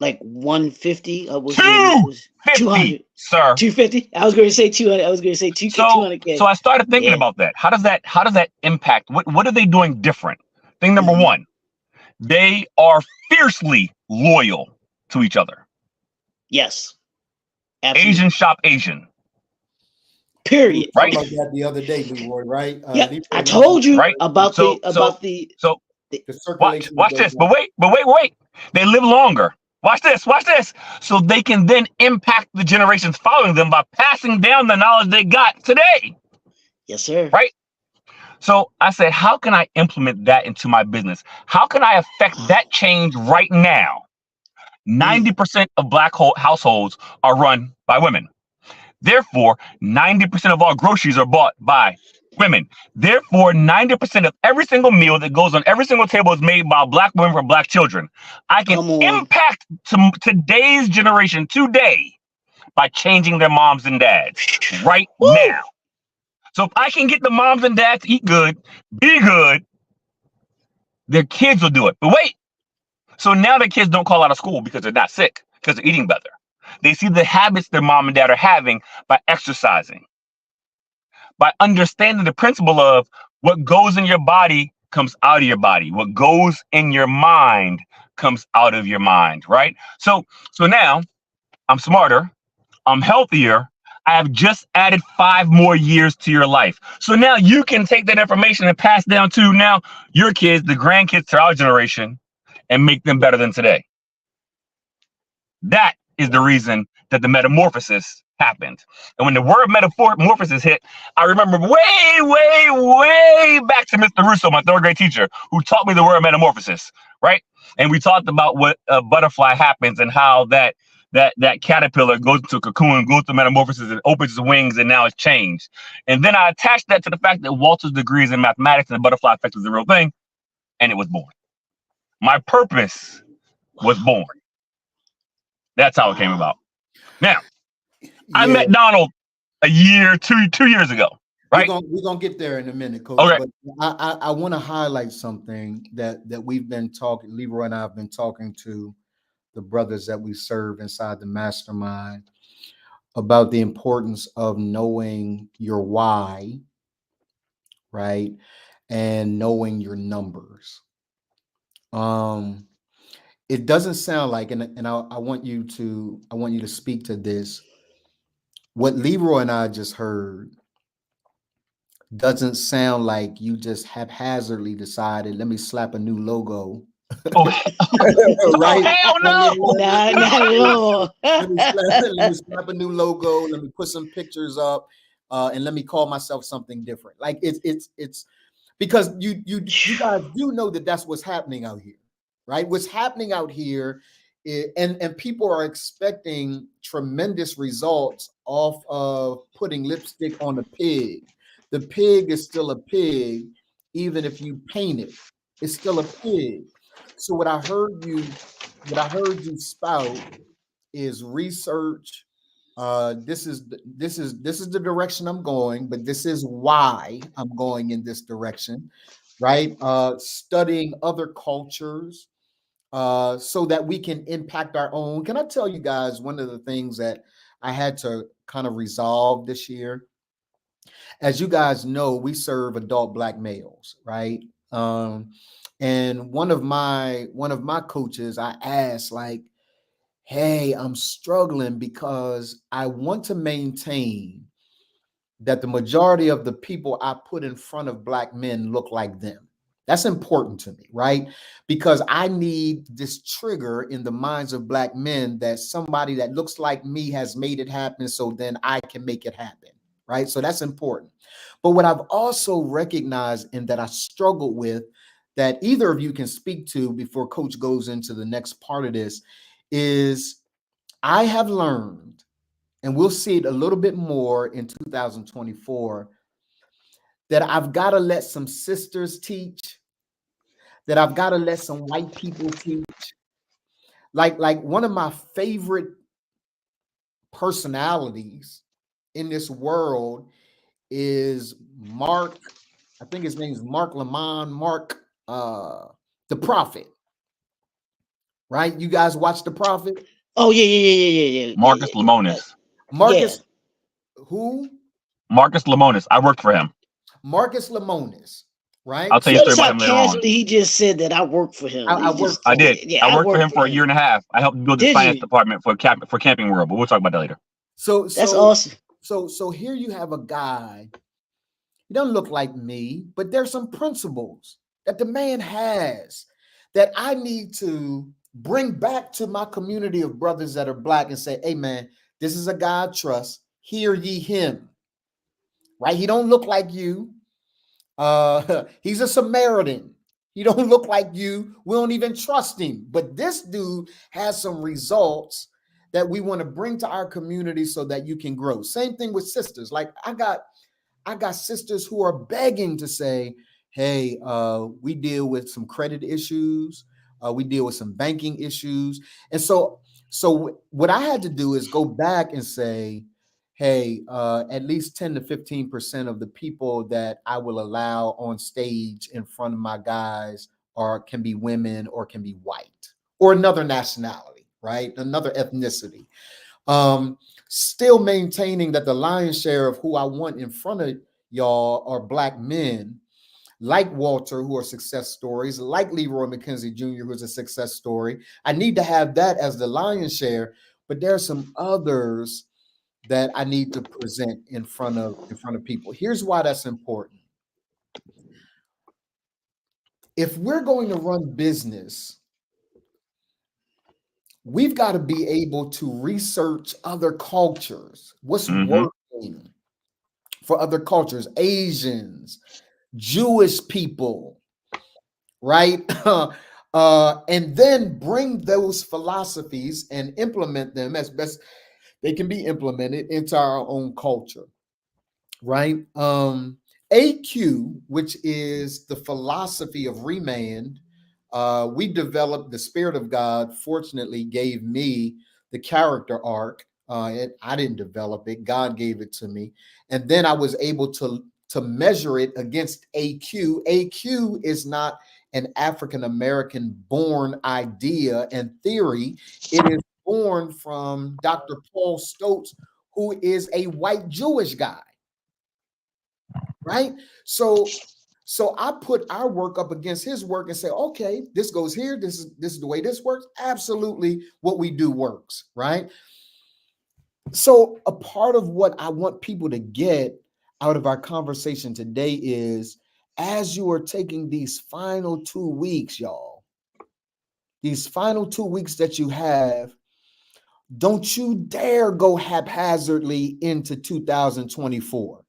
Speaker 3: Like 150.
Speaker 1: 200, sir.
Speaker 3: 250. I was going to say 200. I was going to say 200K.
Speaker 1: So I started thinking about that. How does that impact? What are they doing different? Thing number one, they are fiercely loyal to each other.
Speaker 3: Yes. Absolutely.
Speaker 1: Asian shop Asian.
Speaker 3: Period.
Speaker 2: Right. About that the other day, Leroy. Right.
Speaker 3: Yeah. Leroy, I told you about the
Speaker 1: circulation. Watch this. But wait. They live longer. Watch this. So they can then impact the generations following them by passing down the knowledge they got today.
Speaker 3: Yes, sir.
Speaker 1: Right. So I said, how can I implement that into my business? How can I affect that change right now? 90% of Black households are run by women. Therefore, 90% of all groceries are bought by women. Therefore, 90% of every single meal that goes on every single table is made by Black women for Black children. I can impact today's generation today by changing their moms and dads right now. So if I can get the moms and dads to eat good, be good, their kids will do it. But wait. So now their kids don't call out of school because they're not sick, because they're eating better. They see the habits their mom and dad are having by exercising, by understanding the principle of what goes in your body comes out of your body. What goes in your mind comes out of your mind, right? So now I'm smarter, I'm healthier. I have just added 5 more years to your life. So now you can take that information and pass down to now your kids, the grandkids to our generation, and make them better than today. That is the reason that the metamorphosis happened. And when the word metamorphosis hit, I remember way back to Mr. Russo, my 3rd grade teacher, who taught me the word metamorphosis, right? And we talked about what a butterfly happens and how that caterpillar goes into a cocoon, goes through metamorphosis, and opens its wings, and now it's changed. And then I attached that to the fact that Walter's degree is in mathematics and the butterfly effect was the real thing, and it was born. My purpose was born. That's how it came about. Now, I met Donald a year, two years ago, right?
Speaker 2: We're gonna get there in a minute, Coach.
Speaker 1: Okay.
Speaker 2: But I want to highlight something that we've been talking. Leroy and I have been talking to the brothers that we serve inside the mastermind about the importance of knowing your why, right, and knowing your numbers. It doesn't sound like, and I want you to speak to this. What Leroy and I just heard doesn't sound like you just haphazardly decided, let me slap a new logo. Right?
Speaker 1: Hell no!
Speaker 3: Not at all.
Speaker 2: Let me slap a new logo. Let me put some pictures up, and let me call myself something different. Like it's because you guys do know that that's what's happening out here. Right? What's happening out here and people are expecting tremendous results off of putting lipstick on a pig. The pig is still a pig, even if you paint it. It's still a pig. So what I heard you spout is research. This is the direction I'm going, but this is why I'm going in this direction, right? Studying other cultures, so that we can impact our own. Can I tell you guys one of the things that I had to kind of resolve this year? As you guys know, we serve adult Black males, right? And one of my coaches, I asked, like, hey, I'm struggling because I want to maintain that the majority of the people I put in front of Black men look like them. That's important to me, right? Because I need this trigger in the minds of Black men that somebody that looks like me has made it happen, so then I can make it happen, right? So that's important. But what I've also recognized and that I struggled with, that either of you can speak to before Coach goes into the next part of this, is I have learned, and we'll see it a little bit more in 2024, that I've got to let some sisters teach, that I've got to let some white people teach. Like one of my favorite personalities in this world is Mark. I think his name is Mark Lamont, Mark, the Prophet. Right? You guys watch The Prophet?
Speaker 3: Oh yeah.
Speaker 1: Marcus Lemonis.
Speaker 2: Marcus, who?
Speaker 1: Marcus Lemonis. I worked for him.
Speaker 2: Marcus Lemonis, right?
Speaker 1: I'll tell you a story
Speaker 3: Notice how
Speaker 1: about him later on.
Speaker 3: casually he just said that I work for him.
Speaker 1: I did.
Speaker 3: Yeah,
Speaker 1: I worked for him for a year and a half. I helped build the
Speaker 3: Did
Speaker 1: finance
Speaker 3: you?
Speaker 1: department for Camping World, but we'll talk about that later.
Speaker 2: So
Speaker 3: That's awesome.
Speaker 2: So here you have a guy. He doesn't look like me, but there's some principles that the man has that I need to bring back to my community of brothers that are Black and say, hey man, this is a guy I trust. Hear ye him. Right? He don't look like you. He's a Samaritan. He don't look like you. We don't even trust him. But this dude has some results that we want to bring to our community so that you can grow. Same thing with sisters. Like I got sisters who are begging to say, hey, we deal with some credit issues. We deal with some banking issues. And so what I had to do is go back and say, hey, at least 10 to 15% of the people that I will allow on stage in front of my guys can be women or can be white or another nationality, right? Another ethnicity. Still maintaining that the lion's share of who I want in front of y'all are Black men, like Walter, who are success stories, like Leroy McKenzie Jr., who's a success story. I need to have that as the lion's share, but there are some others that I need to present in front of people. Here's why that's important. If we're going to run business, we've got to be able to research other cultures. What's working for other cultures? Asians, Jewish people, right? And then bring those philosophies and implement them as best they can be implemented into our own culture, right? AQ, which is the philosophy of remand, we developed. The Spirit of God fortunately gave me the character arc. I didn't develop it. God gave it to me. And then I was able to measure it against AQ. AQ is not an African-American born idea and theory. It is born from Dr. Paul Stokes, who is a white Jewish guy, right? So I put our work up against his work and say, okay, this goes here. This is the way this works. Absolutely, what we do works, right? So a part of what I want people to get out of our conversation today is, as you are taking these final 2 weeks, y'all, these final 2 weeks that you have, don't you dare go haphazardly into 2024.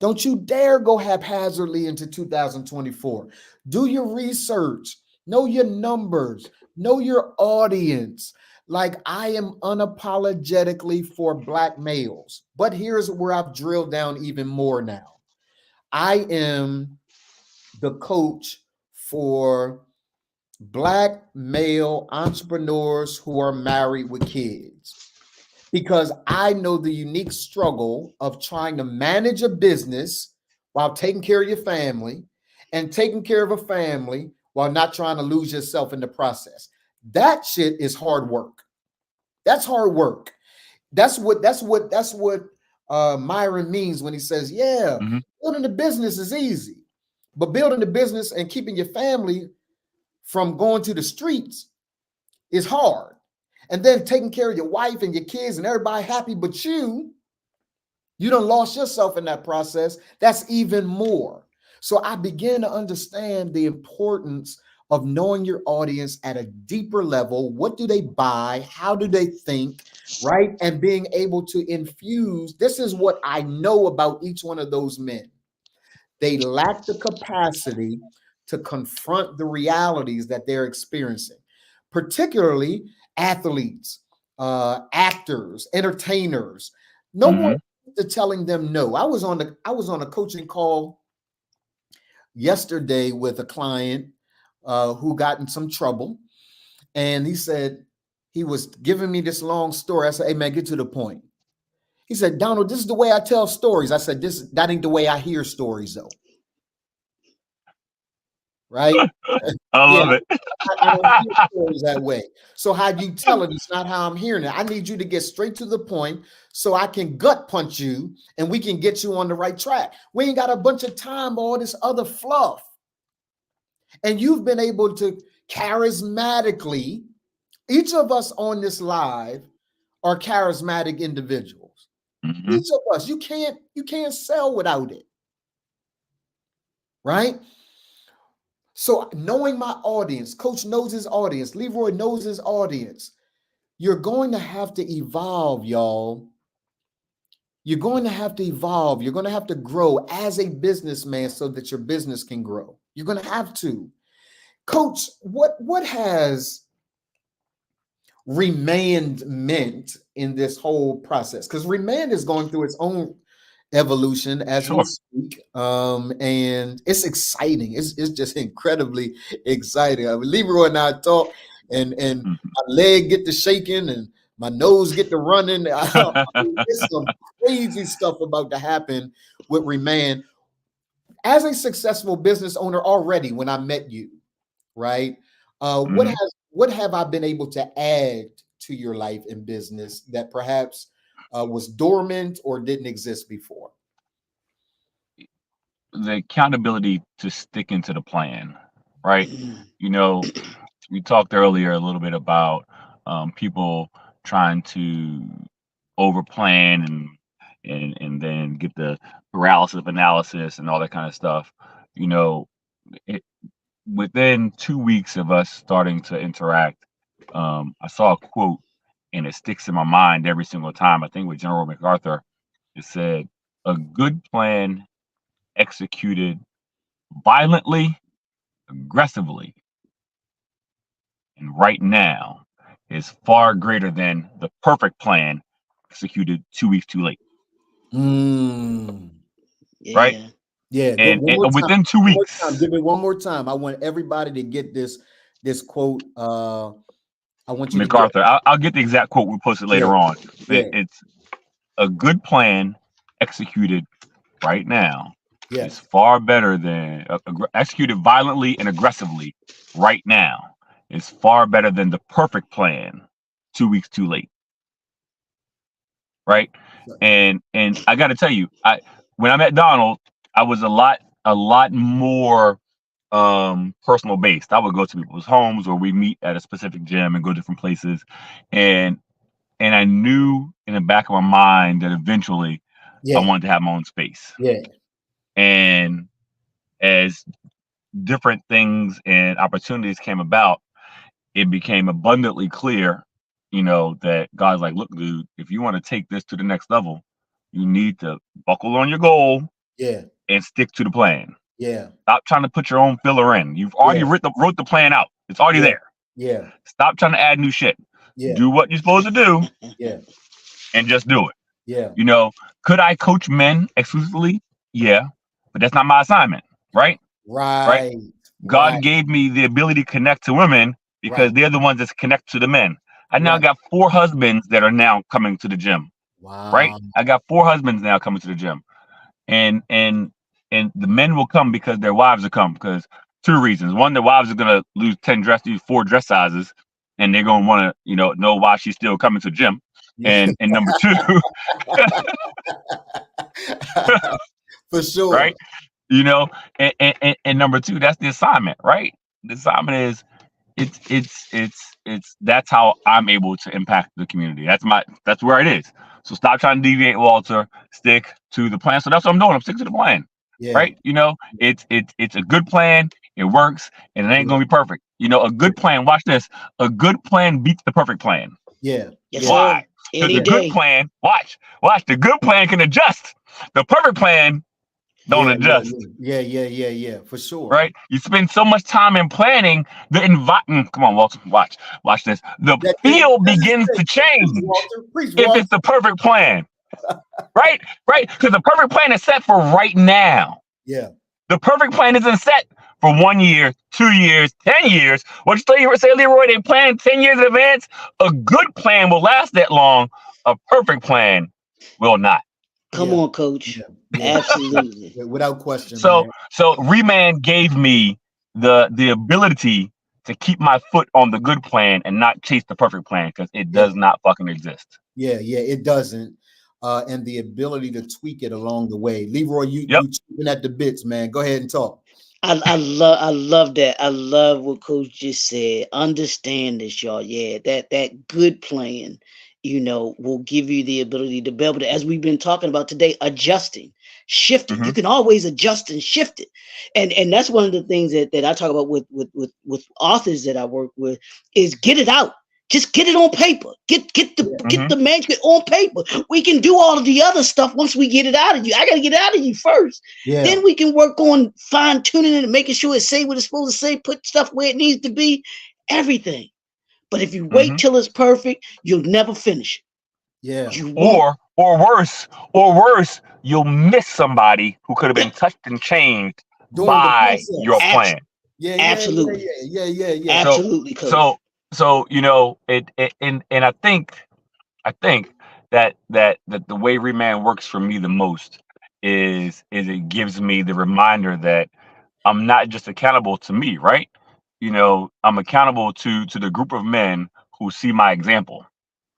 Speaker 2: Don't you dare go haphazardly into 2024. Do your research, know your numbers, know your audience. Like, I am unapologetically for Black males, but here's where I've drilled down even more now. I am the coach for Black male entrepreneurs who are married with kids, because I know the unique struggle of trying to manage a business while taking care of your family and taking care of a family while not trying to lose yourself in the process. That shit is hard work. That's hard work. That's what Myron means when he says, yeah,
Speaker 1: Mhm.
Speaker 2: building a business is easy, but building a business and keeping your family from going to the streets is hard. And then taking care of your wife and your kids and everybody happy, but you done lost yourself in that process. That's even more. So I began to understand the importance of knowing your audience at a deeper level. What do they buy? How do they think? Right? And being able to infuse. This is what I know about each one of those men. They lack the capacity to confront the realities that they're experiencing, particularly athletes, actors, entertainers. No one to telling them no. I was on a coaching call yesterday with a client who got in some trouble, and he said he was giving me this long story. I said, "Hey man, get to the point." He said, "Donald, this is the way I tell stories." I said, "That ain't the way I hear stories, though." Right?
Speaker 1: I
Speaker 2: Yeah,
Speaker 1: love it.
Speaker 2: I don't hear stories that way. So how you tell it is not how I'm hearing it. I need you to get straight to the point so I can gut punch you and we can get you on the right track. We ain't got a bunch of time for all this other fluff. And you've been able to charismatically, each of us on this live are charismatic individuals.
Speaker 1: Mhm.
Speaker 2: Each of us, you can't sell without it. Right? So knowing my audience, Coach knows his audience, Leroy knows his audience. You're going to have to evolve, y'all. You're going to have to evolve. You're going to have to grow as a businessman so that your business can grow. You're going to have to. Coach, what has Remand meant in this whole process? Because Remand is going through its own evolution as we
Speaker 1: Sure.
Speaker 2: speak, and it's exciting. It's just incredibly exciting. I mean, Leroy and I talk, and
Speaker 1: Mhm.
Speaker 2: my leg get to shaking, and my nose get to running. I mean, there's some crazy stuff about to happen with Remand. As a successful business owner already, when I met you, right?
Speaker 1: Mhm.
Speaker 2: What have I been able to add to your life and business that perhaps was dormant or didn't exist before?
Speaker 1: The accountability to sticking to the plan, right? You know, we talked earlier a little bit about people trying to overplan and then get the paralysis of analysis and all that kind of stuff. You know, it, within 2 weeks of us starting to interact, I saw a quote and it sticks in my mind every single time. I think with General MacArthur, it said, "A good plan executed violently, aggressively, and right now is far greater than the perfect plan executed 2 weeks too late."
Speaker 2: Mm.
Speaker 1: Right?
Speaker 3: Yeah.
Speaker 2: Yeah, go
Speaker 1: And,
Speaker 2: one
Speaker 1: and
Speaker 2: more time.
Speaker 1: within two
Speaker 2: One more time.
Speaker 1: weeks,
Speaker 2: Give me one more time. I want everybody to get this quote. I want you to get.
Speaker 1: MacArthur, I'll get the exact quote. We'll post it
Speaker 2: Yeah,
Speaker 1: later on.
Speaker 2: yeah,
Speaker 1: It's a good plan executed right now
Speaker 2: yeah.
Speaker 1: is far better than executed violently and aggressively right now is far better than the perfect plan 2 weeks too late. Right? And I got to tell you, when I met Donald, I was a lot more personal based. I would go to people's homes or we meet at a specific gym and go different places, and I knew in the back of my mind that eventually I
Speaker 2: Yeah,
Speaker 1: wanted to have my own space.
Speaker 2: yeah,
Speaker 1: And as different things and opportunities came about, it became abundantly clear, that God's like, "Look, dude, if you want to take this to the next level, you need to buckle on your goal
Speaker 2: yeah,
Speaker 1: and stick to the plan.
Speaker 2: yeah,
Speaker 1: Stop trying to put your own filler in. You've already
Speaker 2: yeah,
Speaker 1: wrote the plan out. It's already
Speaker 2: yeah,
Speaker 1: there.
Speaker 2: yeah,
Speaker 1: Stop trying to add new shit.
Speaker 2: yeah,
Speaker 1: Do what you're supposed to do
Speaker 2: yeah,
Speaker 1: and just do it."
Speaker 2: yeah.
Speaker 1: Could I coach men exclusively? Yeah, but that's not my assignment, right? Right?
Speaker 2: Right,
Speaker 1: God
Speaker 2: Right.
Speaker 1: gave me the ability to connect to women because
Speaker 2: Right.
Speaker 1: they're the ones that connect to the men. I now
Speaker 2: Right.
Speaker 1: got 4 husbands that are now coming to the gym. Right?
Speaker 2: Wow.
Speaker 1: I got 4 husbands now coming to the gym. And the men will come because their wives will come because 2 reasons. One, their wives are gonna lose 4 dress sizes, and they're gonna want to, know why she's still coming to the gym.
Speaker 2: Yeah.
Speaker 1: And number 2,
Speaker 2: For sure.
Speaker 1: right? And number 2, that's the assignment, right? The assignment is it's that's how I'm able to impact the community. That's where it is. So stop trying to deviate, Walter. Stick to the plan. So that's what I'm doing. I'm sticking to the plan.
Speaker 2: Yeah.
Speaker 1: Right? It's a good plan. It works, and it ain't gonna be perfect. A good plan. Watch this. A good plan beats the perfect plan.
Speaker 2: Yeah.
Speaker 3: Yes,
Speaker 2: Yeah.
Speaker 1: Why?
Speaker 3: sir.
Speaker 1: Because
Speaker 3: Any
Speaker 1: the good
Speaker 3: day.
Speaker 1: plan. Watch. The good plan can adjust. The perfect plan don't
Speaker 2: Yeah,
Speaker 1: adjust.
Speaker 2: yeah. For sure.
Speaker 1: Right? You spend so much time in planning the environment. Come on, Walter. Watch this. The field begins to change
Speaker 2: Preach,
Speaker 1: if
Speaker 2: Walter.
Speaker 1: it's the perfect plan. Right? Because the perfect plan is set for right now.
Speaker 2: Yeah.
Speaker 1: The perfect plan isn't set for 1 year, 2 years, 10 years. What you say, Leroy? They plan 10 years in advance. A good plan will last that long. A perfect plan will not.
Speaker 3: Come on, coach.
Speaker 2: Yeah.
Speaker 3: Absolutely.
Speaker 2: Without question.
Speaker 1: So
Speaker 2: man.
Speaker 1: Reman gave me the ability to keep my foot on the good plan and not chase the perfect plan because it does not fucking exist.
Speaker 2: Yeah, it doesn't. And the ability to tweak it along the way. Leroy, you chipping at the bits, man. Go ahead and talk.
Speaker 3: I love that. I love what Coach just said. Understand this, y'all. Yeah, that good plan, will give you the ability to be able to, as we've been talking about today, adjusting, shifting. You can always adjust and shift it. And that's one of the things that I talk about with authors that I work with is get it out. Just get it on paper. Get the manuscript on paper. We can do all of the other stuff once we get it out of you. I got to get it out of you first.
Speaker 2: Yeah.
Speaker 3: Then we can work on fine tuning it and making sure it say what it's supposed to say, put stuff where it needs to be, everything. But if you wait till it's perfect, you'll never finish it.
Speaker 2: Yeah.
Speaker 1: Or worse, you'll miss somebody who could have been touched and changed by your plan.
Speaker 3: Yeah. Absolutely.
Speaker 2: Yeah.
Speaker 3: Absolutely.
Speaker 1: So and I think that the way Reman works for me the most is it gives me the reminder that I'm not just accountable to me, right? I'm accountable to the group of men who see my example.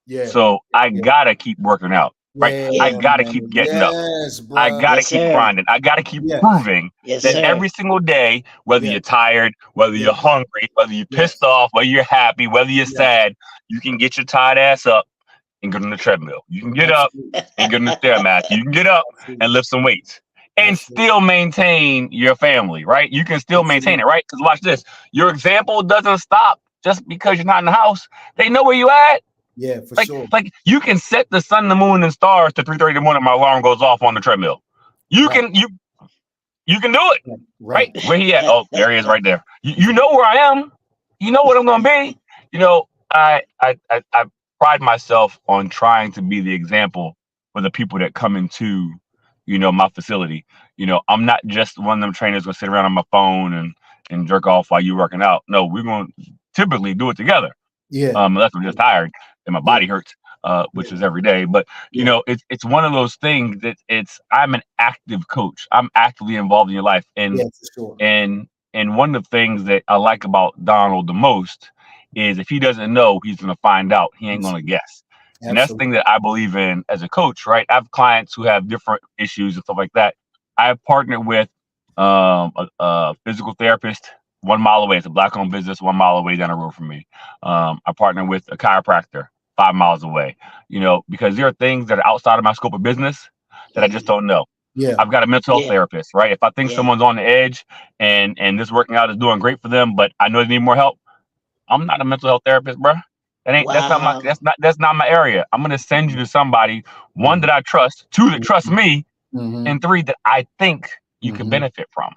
Speaker 2: Yeah.
Speaker 1: So I gotta keep working out, right? I gotta keep getting up.
Speaker 2: Bro.
Speaker 1: I gotta keep grinding. I gotta keep proving that every single day, whether you're tired, whether you're hungry, whether you're pissed off, whether you're happy, whether you're sad, you can get your tired ass up and get on the treadmill. You can get up and get on the Stairmaster. You can get up and lift some weights and still maintain your family, right? You can still maintain it, right? Because watch this. Your example doesn't stop just because you're not in the house. They know where you at.
Speaker 2: Yeah, for sure.
Speaker 1: Like you can set the sun, the moon, and stars to 3:30 in the morning. My alarm goes off on the treadmill. You can do it. Right? Where he at? Oh, there he is, right there. You know where I am. You know what I'm gonna be. I pride myself on trying to be the example for the people that come into, my facility. I'm not just one of them trainers gonna sit around on my phone and jerk off while you're working out. No, we're gonna typically do it together.
Speaker 2: Yeah.
Speaker 1: Unless I'm just tired and my body hurts, which is every day. But it's one of those things that I'm an active coach. I'm actively involved in your life. And and one of the things that I like about Donald the most is if he doesn't know, he's gonna find out. He ain't gonna guess. And that's the thing that I believe in as a coach, right? I have clients who have different issues and stuff like that. I have partnered with a physical therapist 1 mile away. It's a Black-owned business 1 mile away down the road from me. I partner with a chiropractor 5 miles away, because there are things that are outside of my scope of business that I just don't know.
Speaker 2: Yeah.
Speaker 1: I've got a mental health therapist, right? If I think someone's on the edge and this working out is doing great for them, but I know they need more help, I'm not a mental health therapist, bro. That's not my area. I'm gonna send you to somebody, 1 that I trust, 2 that trust me, and 3 that I think you can benefit from,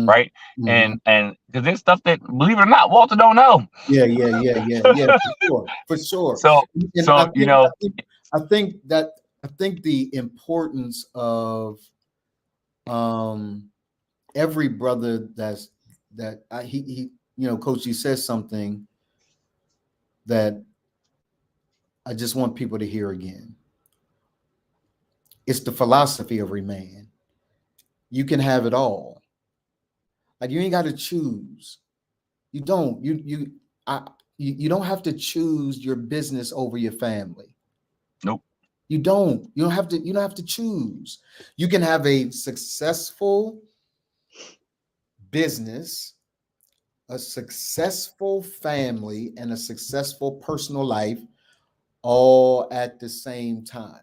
Speaker 1: right? And because there's stuff that, believe it or not, Walter don't know.
Speaker 2: Yeah, for sure.
Speaker 1: So
Speaker 2: I think the importance of every brother he Coach, you said something that I just want people to hear again. It's the philosophy of Remain. You can have it all. Like, you ain't got to choose. You don't. You don't have to choose your business over your family.
Speaker 1: Nope.
Speaker 2: You don't. You don't have to choose. You can have a successful business, a successful family, and a successful personal life all at the same time.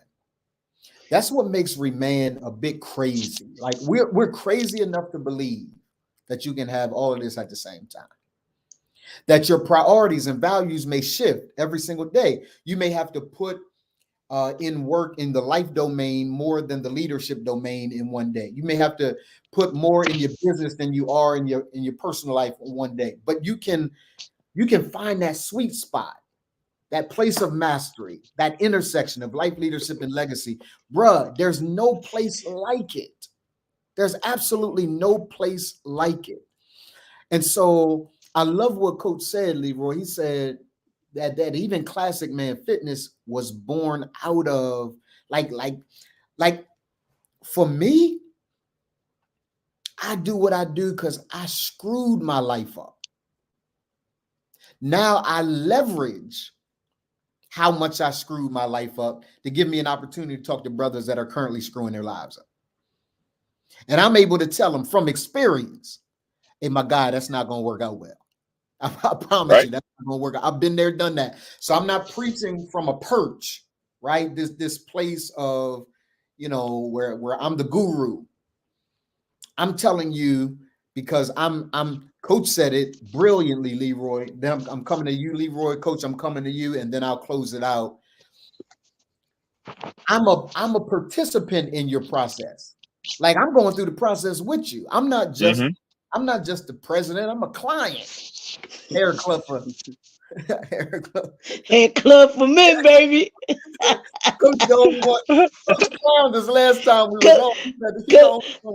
Speaker 2: That's what makes Remain a bit crazy. Like, we're crazy enough to believe that you can have all of this at the same time. That your priorities and values may shift every single day. You may have to put in work in the life domain more than the leadership domain in one day. You may have to put more in your business than you are in your personal life in one day. But you can find that sweet spot, that place of mastery, that intersection of life, leadership, and legacy. Bruh, there's no place like it. There's absolutely no place like it. And so I love what Coach said, Leroy. He said that even Classic Man Fitness was born out of like for me, I do what I do because I screwed my life up. Now I leverage how much I screwed my life up to give me an opportunity to talk to brothers that are currently screwing their lives up. And I'm able to tell them from experience, hey, my guy, that's not going to work out well. I promise you, that's not going to work out. I've been there, done that. So I'm not preaching from a perch, right? This place of, where I'm the guru. I'm telling you because I'm Coach said it brilliantly, Leroy. Then I'm coming to you, Leroy. Coach, I'm coming to you, and then I'll close it out. I'm a participant in your process. Like, I'm going through the process with you. I'm not just the president. I'm a client. Hair club for
Speaker 3: men, baby.
Speaker 2: Coach don't want this last time we was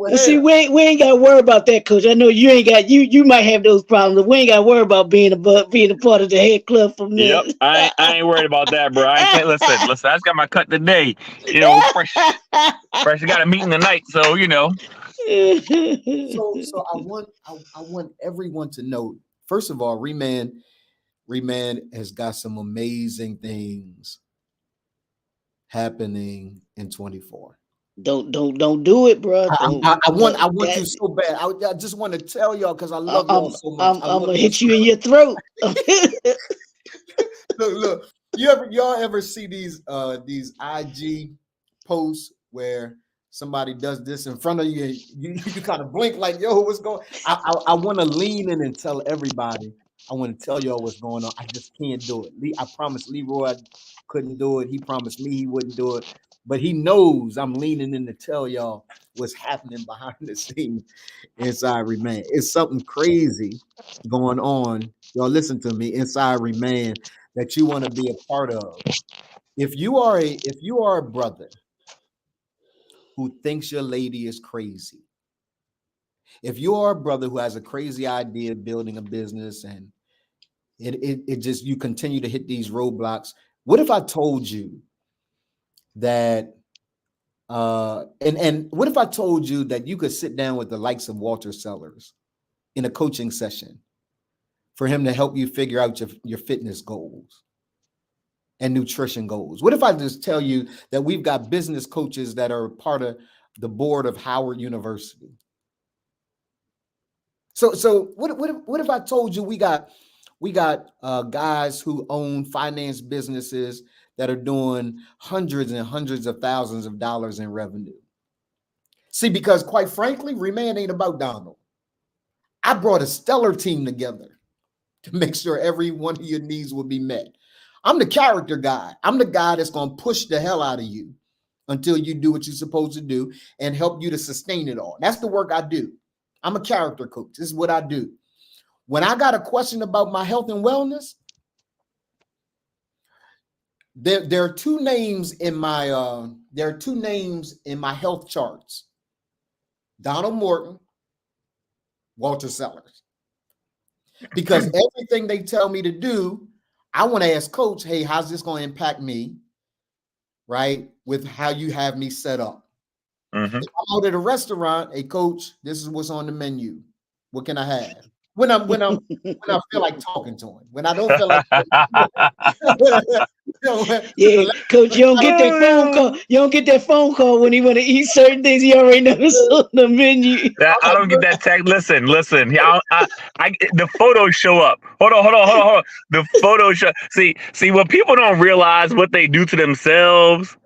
Speaker 2: on.
Speaker 3: See, we ain't got to worry about that, Coach. I know you ain't got you might have those problems, but we ain't got to worry about being a part of the Head Club for Men.
Speaker 1: Yep, I ain't worried about that, bro. I can't listen. I just got my cut today. Fresh. I got a meeting tonight, so
Speaker 2: So I want everyone to know. First of all, Remain has got some amazing things happening in 24.
Speaker 3: Don't do it, bro.
Speaker 2: I want you so bad. I just want to tell y'all because I love y'all so much.
Speaker 3: I'm gonna hit you in your throat.
Speaker 2: Look. Y'all ever see these IG posts where somebody does this in front of you and you kind of blink like, yo, what's going on? I want to lean in and tell everybody. I want to tell y'all what's going on. I just can't do it. I promised Leroy couldn't do it. He promised me he wouldn't do it. But he knows I'm leaning in to tell y'all what's happening behind the scenes inside Remain. It's something crazy going on. Y'all listen to me, inside Remain, that you want to be a part of. If you are a brother who thinks your lady is crazy, if you are a brother who has a crazy idea of building a business and it just, you continue to hit these roadblocks, what if I told you that and what if I told you that you could sit down with the likes of Walter Sellers in a coaching session for him to help you figure out your fitness goals and nutrition goals? What if I just tell you that we've got business coaches that are part of the board of Howard University? So what if I told you we got guys who own finance businesses that are doing hundreds and hundreds of thousands of dollars in revenue? See, because quite frankly, Remain ain't about Donald. I brought a stellar team together to make sure every one of your needs will be met. I'm the character guy. I'm the guy that's going to push the hell out of you until you do what you're supposed to do and help you to sustain it all. That's the work I do. I'm a character coach. This is what I do. When I got a question about my health and wellness, there are two names in my health charts: Donald Morton, Walter Sellers. because everything they tell me to do, I want to ask coach, hey, how's this going to impact me? Right? With how you have me set up.
Speaker 1: Mm-hmm.
Speaker 2: If I'm out at a restaurant, hey coach, this is what's on the menu. What can I have? When I feel like talking to him. When I don't feel like
Speaker 3: Yeah, coach, you don't get that phone call. You don't get that phone call when he want to eat certain things. He already knows on the menu.
Speaker 1: I don't get that text. Listen. The photos show up. Hold on. The photos show. See. What people don't realize, what they do to themselves,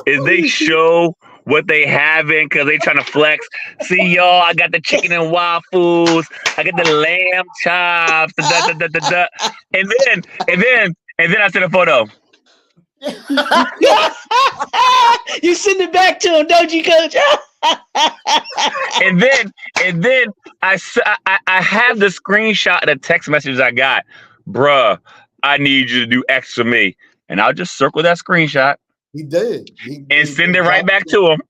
Speaker 1: is they show what they having because they trying to flex. See, y'all, I got the chicken and waffles. I got the lamb chops. And then I send a photo.
Speaker 3: You send it back to him, don't you, coach?
Speaker 1: and then I have the screenshot of the text message I got. Bruh, I need you to do X for me. And I'll just circle that screenshot.
Speaker 2: He did.
Speaker 1: And send it right back to him.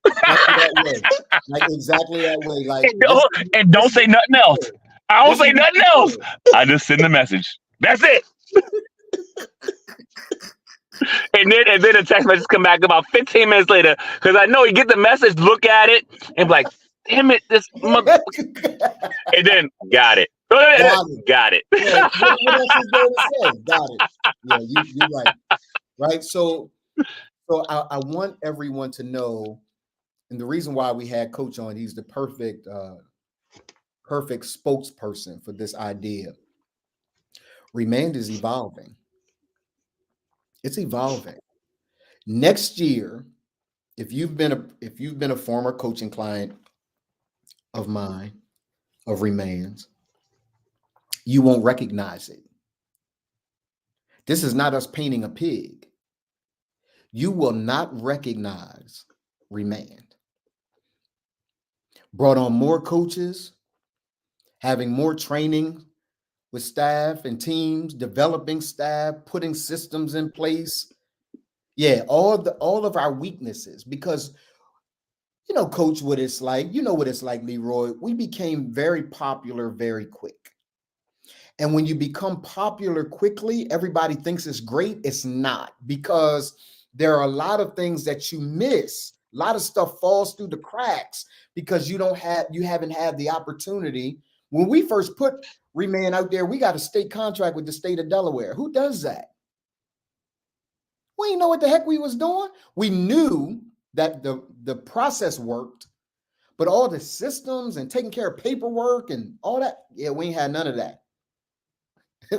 Speaker 2: Exactly that way. Like,
Speaker 1: and don't say nothing else. I don't say nothing else. I just send the message. That's it. And then the text message come back about 15 minutes later, because I know he get the message, look at it, and be like, damn it, this mother. And then got it. Got it.
Speaker 2: Yeah, what else is there to say? Got it. Yeah, you're right. Right. So I want everyone to know, and the reason why we had Coach on, he's the perfect spokesperson for this idea. Remand is evolving. It's evolving. Next year, if you've been a former coaching client of mine, of Remand's, you won't recognize it. This is not us painting a pig. You will not recognize Remand. Brought on more coaches, having more training with staff and teams, developing staff, putting systems in place. Yeah, all of our weaknesses, because coach, what it's like, what it's like, Leroy. We became very popular very quick. And when you become popular quickly, everybody thinks it's great. It's not, because there are a lot of things that you miss. A lot of stuff falls through the cracks because you haven't had the opportunity. When we first put Remand out there, we got a state contract with the state of Delaware. Who does that? We didn't know what the heck we was doing. We knew that the process worked, but all the systems and taking care of paperwork and all that, yeah, we ain't had none of that.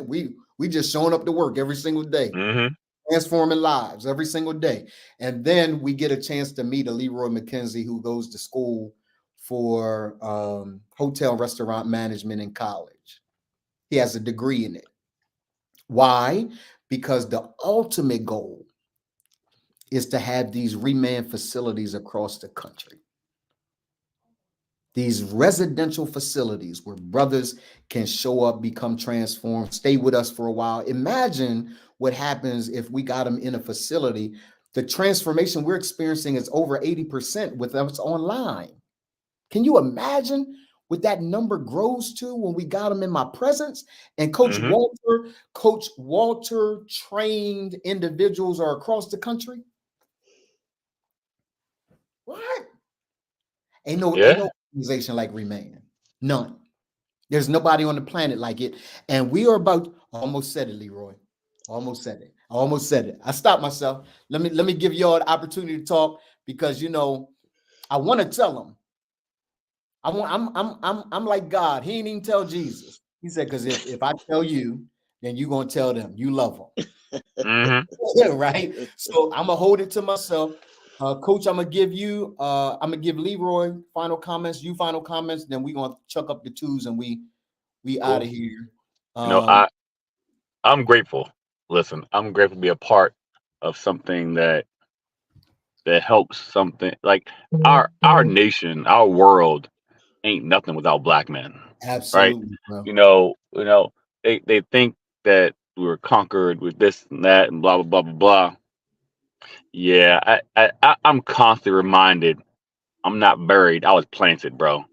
Speaker 2: we just showing up to work every single day, transforming lives every single day. And then we get a chance to meet a Leroy McKenzie who goes to school for hotel restaurant management in college. He has a degree in it. Why? Because the ultimate goal is to have these Remand facilities across the country. These residential facilities where brothers can show up, become transformed, stay with us for a while. Imagine what happens if we got them in a facility. The transformation we're experiencing is over 80% with us online. Can you imagine what that number grows to when we got them in my presence? And Coach Walter trained individuals are across the country. What? Ain't no organization like Remand. None. There's nobody on the planet like it. And we are about, almost said it, Leroy. Almost said it. I stopped myself. Let me give y'all the opportunity to talk, because I want to tell them. I'm like God. He ain't even tell Jesus. He said, because if I tell you, then you're gonna tell them you love them. Right? So I'm gonna hold it to myself. Coach, I'm gonna give Leroy final comments, you final comments, then we're gonna chuck up the twos and we out of here.
Speaker 1: I'm grateful. Listen, I'm grateful to be a part of something that helps something like our nation, our world ain't nothing without Black men.
Speaker 2: Absolutely.
Speaker 1: Right? They think that we were conquered with this and that and blah, blah, blah, blah, blah. Yeah, I'm constantly reminded I'm not buried. I was planted, bro.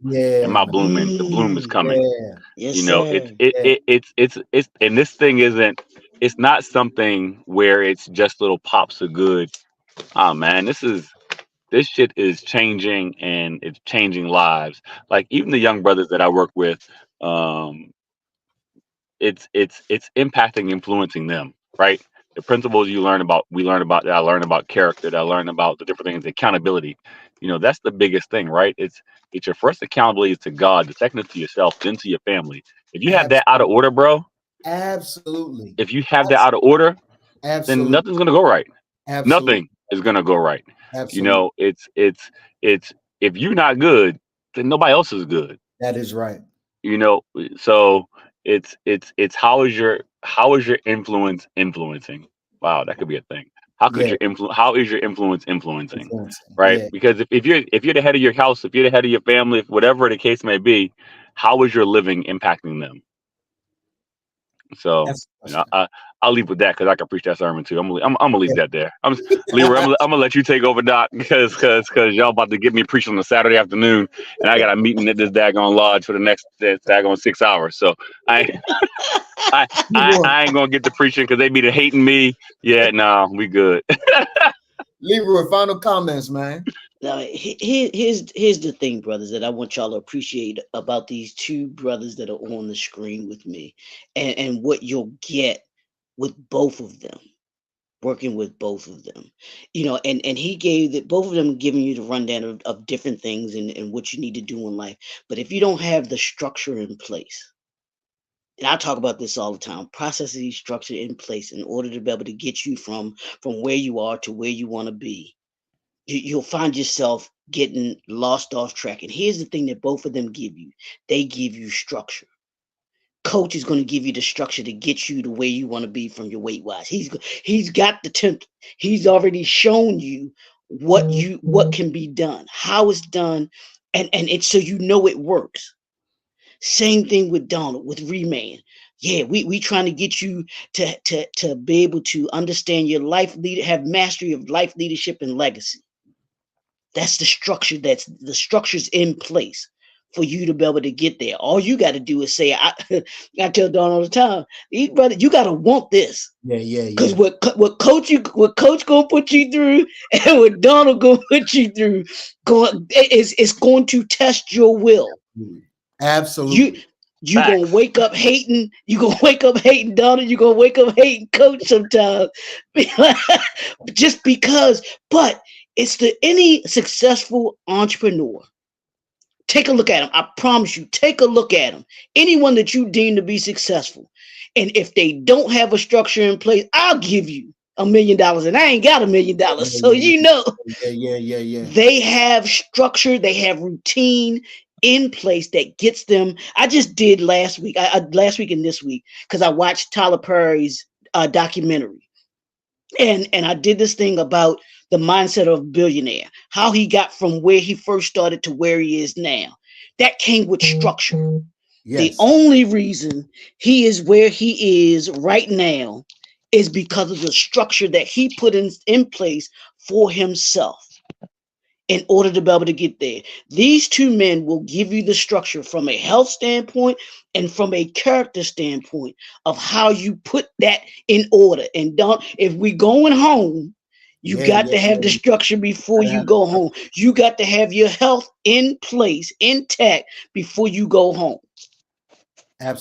Speaker 1: And
Speaker 2: Yeah,
Speaker 1: my
Speaker 2: man.
Speaker 1: blooming, the bloom is coming.
Speaker 2: Yeah,
Speaker 3: Yes,
Speaker 1: You know, it's
Speaker 3: sir.
Speaker 1: it,
Speaker 2: yeah.
Speaker 1: it it's and this thing isn't. It's not something where it's just little pops of good. Ah, man, this shit is changing and it's changing lives. Like even the young brothers that I work with, um, it's impacting, influencing them, right? The principles you learn about, we learn about that. I learn about character. That I learn about the different things, accountability. You know, that's the biggest thing, right? It's your first accountability is to God, the second is to yourself, then to your family. If you have that out of
Speaker 2: Absolutely,
Speaker 1: order, bro,
Speaker 2: absolutely,
Speaker 1: if you have that
Speaker 2: Abs-
Speaker 1: out of order, then
Speaker 2: absolutely,
Speaker 1: nothing's gonna go right.
Speaker 2: absolutely,
Speaker 1: Nothing is gonna go right. You
Speaker 2: absolutely.
Speaker 1: know, it's if you're not good, then nobody else is good.
Speaker 2: That is right.
Speaker 1: You know, so it's how is your influence influencing? Wow, that could be a thing.
Speaker 2: Yeah,
Speaker 1: How is your influence influencing?
Speaker 2: influencing.
Speaker 1: Right?
Speaker 2: Yeah,
Speaker 1: Because if you're the head of your house, if you're the head of your family, if whatever the case may be, how is your living impacting them? So,
Speaker 2: that's the
Speaker 1: you know,
Speaker 2: question.
Speaker 1: I'll leave with that because I can preach that sermon too. I'm gonna leave
Speaker 2: Yeah.
Speaker 1: that there. Leroy, I'm gonna let you take over, Doc, because y'all about to get me preaching on a Saturday afternoon, and I got a meeting at this daggone lodge for the next daggone 6 hours. So I I I,
Speaker 2: Leroy,
Speaker 1: I ain't gonna get to preaching because they be the hating me. Yeah, no, we good.
Speaker 2: Leroy, final comments, man.
Speaker 3: Now, here's the thing, brothers, that I want y'all to appreciate about these two brothers that are on the screen with me, and what you'll get with both of them, working with both of them. You know, and he gave that both of them giving you the rundown of different things and what you need to do in life. But if you don't have the structure in place, and I talk about this all the time, processes structure in place in order to be able to get you from where you are to where you want to be, you'll find yourself getting lost off track. And here's the thing that both of them give you: they give you structure. Coach is going to give you the structure to get you to where you want to be from your weight wise. He's got the template. He's already shown you what can be done, how it's done, and it's so you know it works. Same thing with Donald, with Reman. Yeah, we trying to get you to be able to understand your life leader, have mastery of life leadership and legacy. That's the structure. That's the structure's in place for you to be able to get there. All you got to do is say, I tell Don all the time, brother, you got to want this.
Speaker 2: Yeah, yeah,
Speaker 3: Because
Speaker 2: yeah.
Speaker 3: what coach gonna put you through and what Donald gonna put you through it's going to test your will. You
Speaker 2: Absolutely.
Speaker 3: you gonna
Speaker 1: Facts.
Speaker 3: wake up hating. You gonna wake up hating Donald. You gonna wake up hating Coach sometimes, just because. But it's any successful entrepreneur. Take a look at them. I promise you. Take a look at them. Anyone that you deem to be successful, and if they don't have a structure in place, I'll give you $1 million, and I ain't got $1 million.
Speaker 2: Yeah,
Speaker 3: So you know
Speaker 2: yeah.
Speaker 3: they have structure. They have routine in place that gets them. I just did last week. Last week and this week because I watched Tyler Perry's documentary, and I did this thing about the mindset of a billionaire, how he got from where he first started to where he is now. That came with structure. The
Speaker 2: Yes.
Speaker 3: only reason he is where he is right now is because of the structure that he put in place for himself in order to be able to get there. These two men will give you the structure from a health standpoint and from a character standpoint of how you put that in order. And don't, if we going home, you
Speaker 2: Yeah,
Speaker 3: got
Speaker 2: yeah,
Speaker 3: to have the
Speaker 2: yeah.
Speaker 3: structure before you go home. You got to have your health in place, intact before you go home.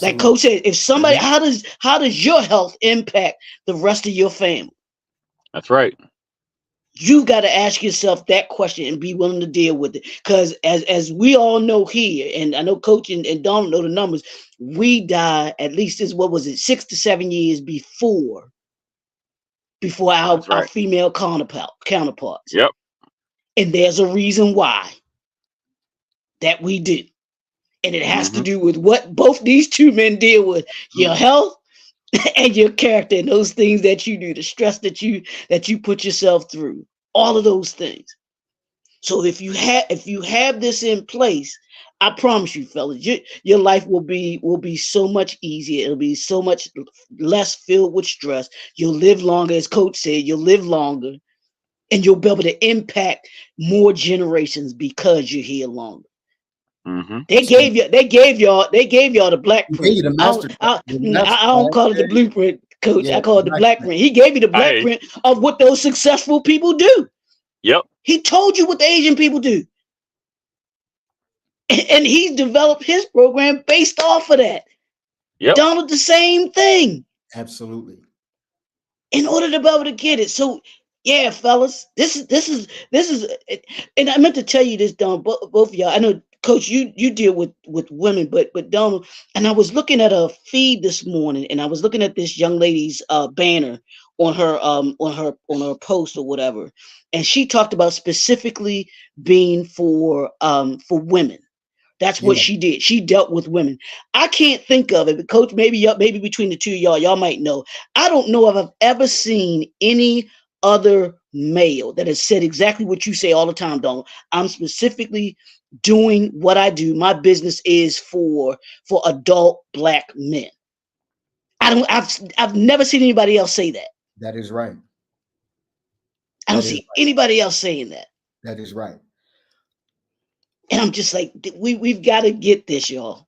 Speaker 3: Like
Speaker 2: Absolutely.
Speaker 3: Coach said, if somebody,
Speaker 1: Mhm.
Speaker 3: how does your health impact the rest of your family?
Speaker 1: That's right.
Speaker 3: You got to ask yourself that question and be willing to deal with it. Because as we all know here, and I know Coach and Don know the numbers, we die at least is what was it, 6 to 7 years before
Speaker 1: That's
Speaker 3: our
Speaker 1: right.
Speaker 3: female counterparts.
Speaker 1: Yep.
Speaker 3: And there's a reason why that we do. And it has to
Speaker 1: Hmm.
Speaker 3: do with what both these two men deal with: your health and your character, and those things that you do, the stress that you put yourself through, all of those things. So if you have this in place, I promise you, fellas, your life will be so much easier. It'll be so much less filled with stress. You'll live longer, as Coach said. You'll live longer, and you'll be able to impact more generations because you're here longer.
Speaker 1: Mm-hmm.
Speaker 3: They gave y'all the black
Speaker 2: He gave
Speaker 3: print.
Speaker 2: you the master.
Speaker 3: I don't call it the blueprint, coach.
Speaker 2: Yeah,
Speaker 3: I call it the black print. He gave you the black
Speaker 1: Hey.
Speaker 3: print of what those successful people do.
Speaker 1: Yep.
Speaker 3: He told you what the Asian people do. And he's developed his program based off of that.
Speaker 1: Yep.
Speaker 3: Donald, the same thing.
Speaker 2: Absolutely.
Speaker 3: In order to be able to get it. So yeah, fellas, this is, and I meant to tell you this, Donald, both of y'all. I know, Coach, you deal with women, but Donald, and I was looking at a feed this morning, and I was looking at this young lady's banner on her post or whatever, and she talked about specifically being for women. That's what she did. She dealt with women. I can't think of it, but Coach, maybe between the two of y'all might know. I don't know if I've ever seen any other male that has said exactly what you say all the time, Donald. I'm specifically doing what I do. My business is for adult black men. I've never seen anybody else say that.
Speaker 2: That is right.
Speaker 3: I don't see anybody else saying that.
Speaker 2: That is right.
Speaker 3: And I'm just like, we've got to get this, y'all.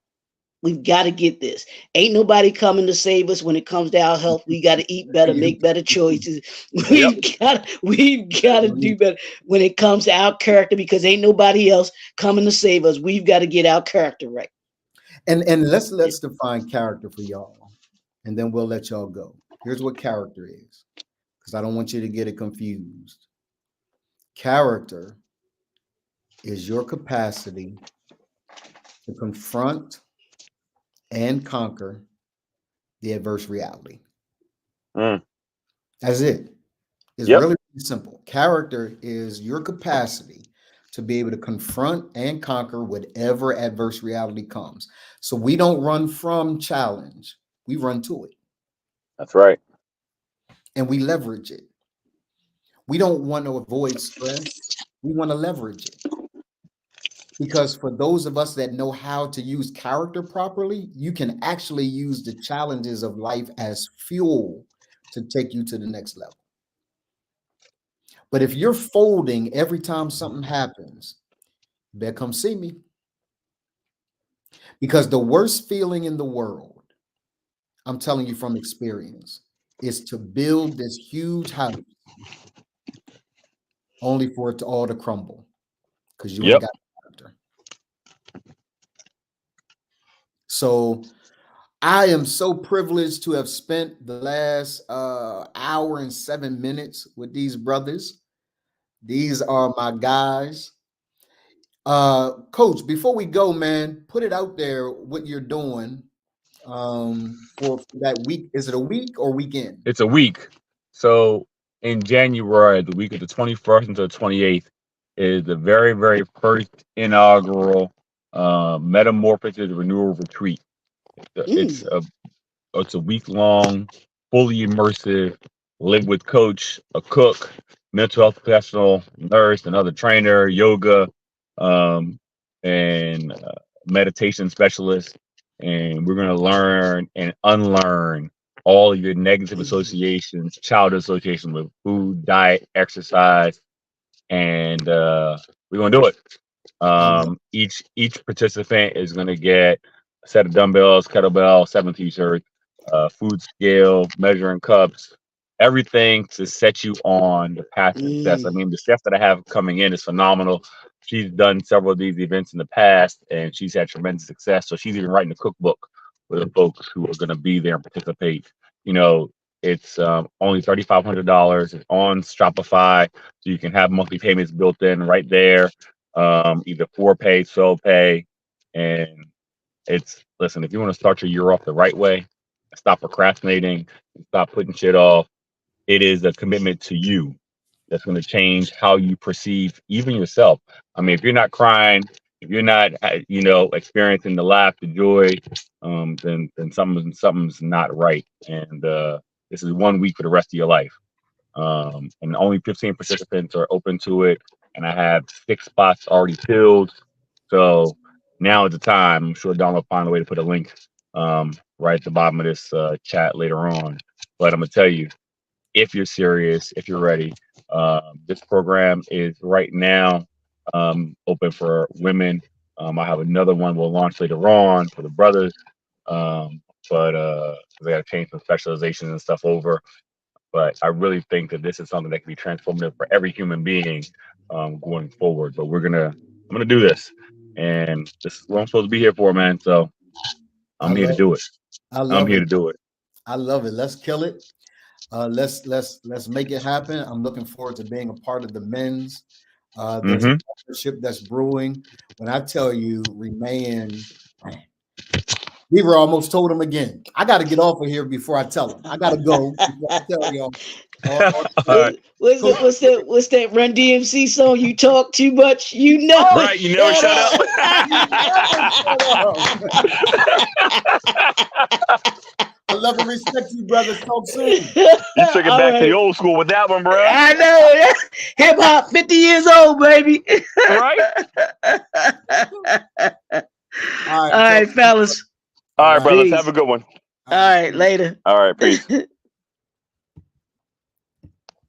Speaker 3: We've got to get this. Ain't nobody coming to save us when it comes to our health. We got to eat better, make better choices. We've got to do better when it comes to our character, because ain't nobody else coming to save us. We've got to get our character right.
Speaker 2: And let's define character for y'all, and then we'll let y'all go. Here's what character is, because I don't want you to get it confused. Character is your capacity to confront and conquer the adverse reality. That's it. It's really simple. Character is your capacity to be able to confront and conquer whatever adverse reality comes. So we don't run from challenge, we run to it.
Speaker 1: That's right.
Speaker 2: And we leverage it. We don't want to avoid stress, we want to leverage it. Because for those of us that know how to use character properly, you can actually use the challenges of life as fuel to take you to the next level. But if you're folding every time something happens, you better come see me. Because the worst feeling in the world, I'm telling you from experience, is to build this huge house only for it to all to crumble. Because you ain't got character. So I am so privileged to have spent the last hour and 7 minutes with these brothers. These are my guys. Coach, before we go, man, put it out there what you're doing for that week. Is it a week or weekend?
Speaker 1: It's a week. So in January, the week of the 21st until the 28th, is the very, very first inaugural Metamorphosis Renewal Retreat. It's a week-long, fully immersive, live with coach, a cook, mental health professional, nurse, another trainer, yoga, and meditation specialist. And we're going to learn and unlearn all your negative associations, childhood associations with food, diet, exercise, and we're going to do it. Each participant is going to get a set of dumbbells, kettlebell, 7 t-shirts, food scale, measuring cups, everything to set you on the path to success. I mean, the chef that I have coming in is phenomenal. She's done several of these events in the past, and she's had tremendous success. So she's even writing a cookbook for the folks who are going to be there and participate. You know, it's only $3,500. It's on Shopify, so you can have monthly payments built in right there, either for pay, so pay, and listen, if you want to start your year off the right way, stop procrastinating, stop putting shit off, it is a commitment to you that's going to change how you perceive even yourself. I mean, if you're not crying, if you're not, experiencing the laugh, the joy, then something's not right. And this is 1 week for the rest of your life. And only 15 participants are open to it. And I have 6 spots already filled. So now is the time. I'm sure Don will find a way to put a link right at the bottom of this chat later on. But I'm going to tell you, if you're serious, if you're ready, This program is right now open for women. I have another one we'll launch later on for the brothers, but they got to change some specializations and stuff over. But I really think that this is something that can be transformative for every human being going forward. But I'm gonna do this, and this is what I'm supposed to be here for, man. So I'm here to do it. I'm here to do it.
Speaker 2: I love it. Let's kill it. Let's make it happen. I'm looking forward to being a part of the men's. There's a partnership that's brewing. When I tell you, remain. Weaver almost told him again. I got to get off of here before I tell him. I got to go before I tell y'all.
Speaker 3: What's that Run DMC song? You talk too much, you know.
Speaker 1: Right, you never shut up.
Speaker 2: I love and respect you, brothers. Talk soon.
Speaker 1: You took it back to the old school with that one, bro.
Speaker 3: I know. Hip hop, 50 years old, baby.
Speaker 1: Right?
Speaker 3: All right, fellas.
Speaker 1: All right, brothers. Have a good one.
Speaker 3: All right, later.
Speaker 1: All right, peace.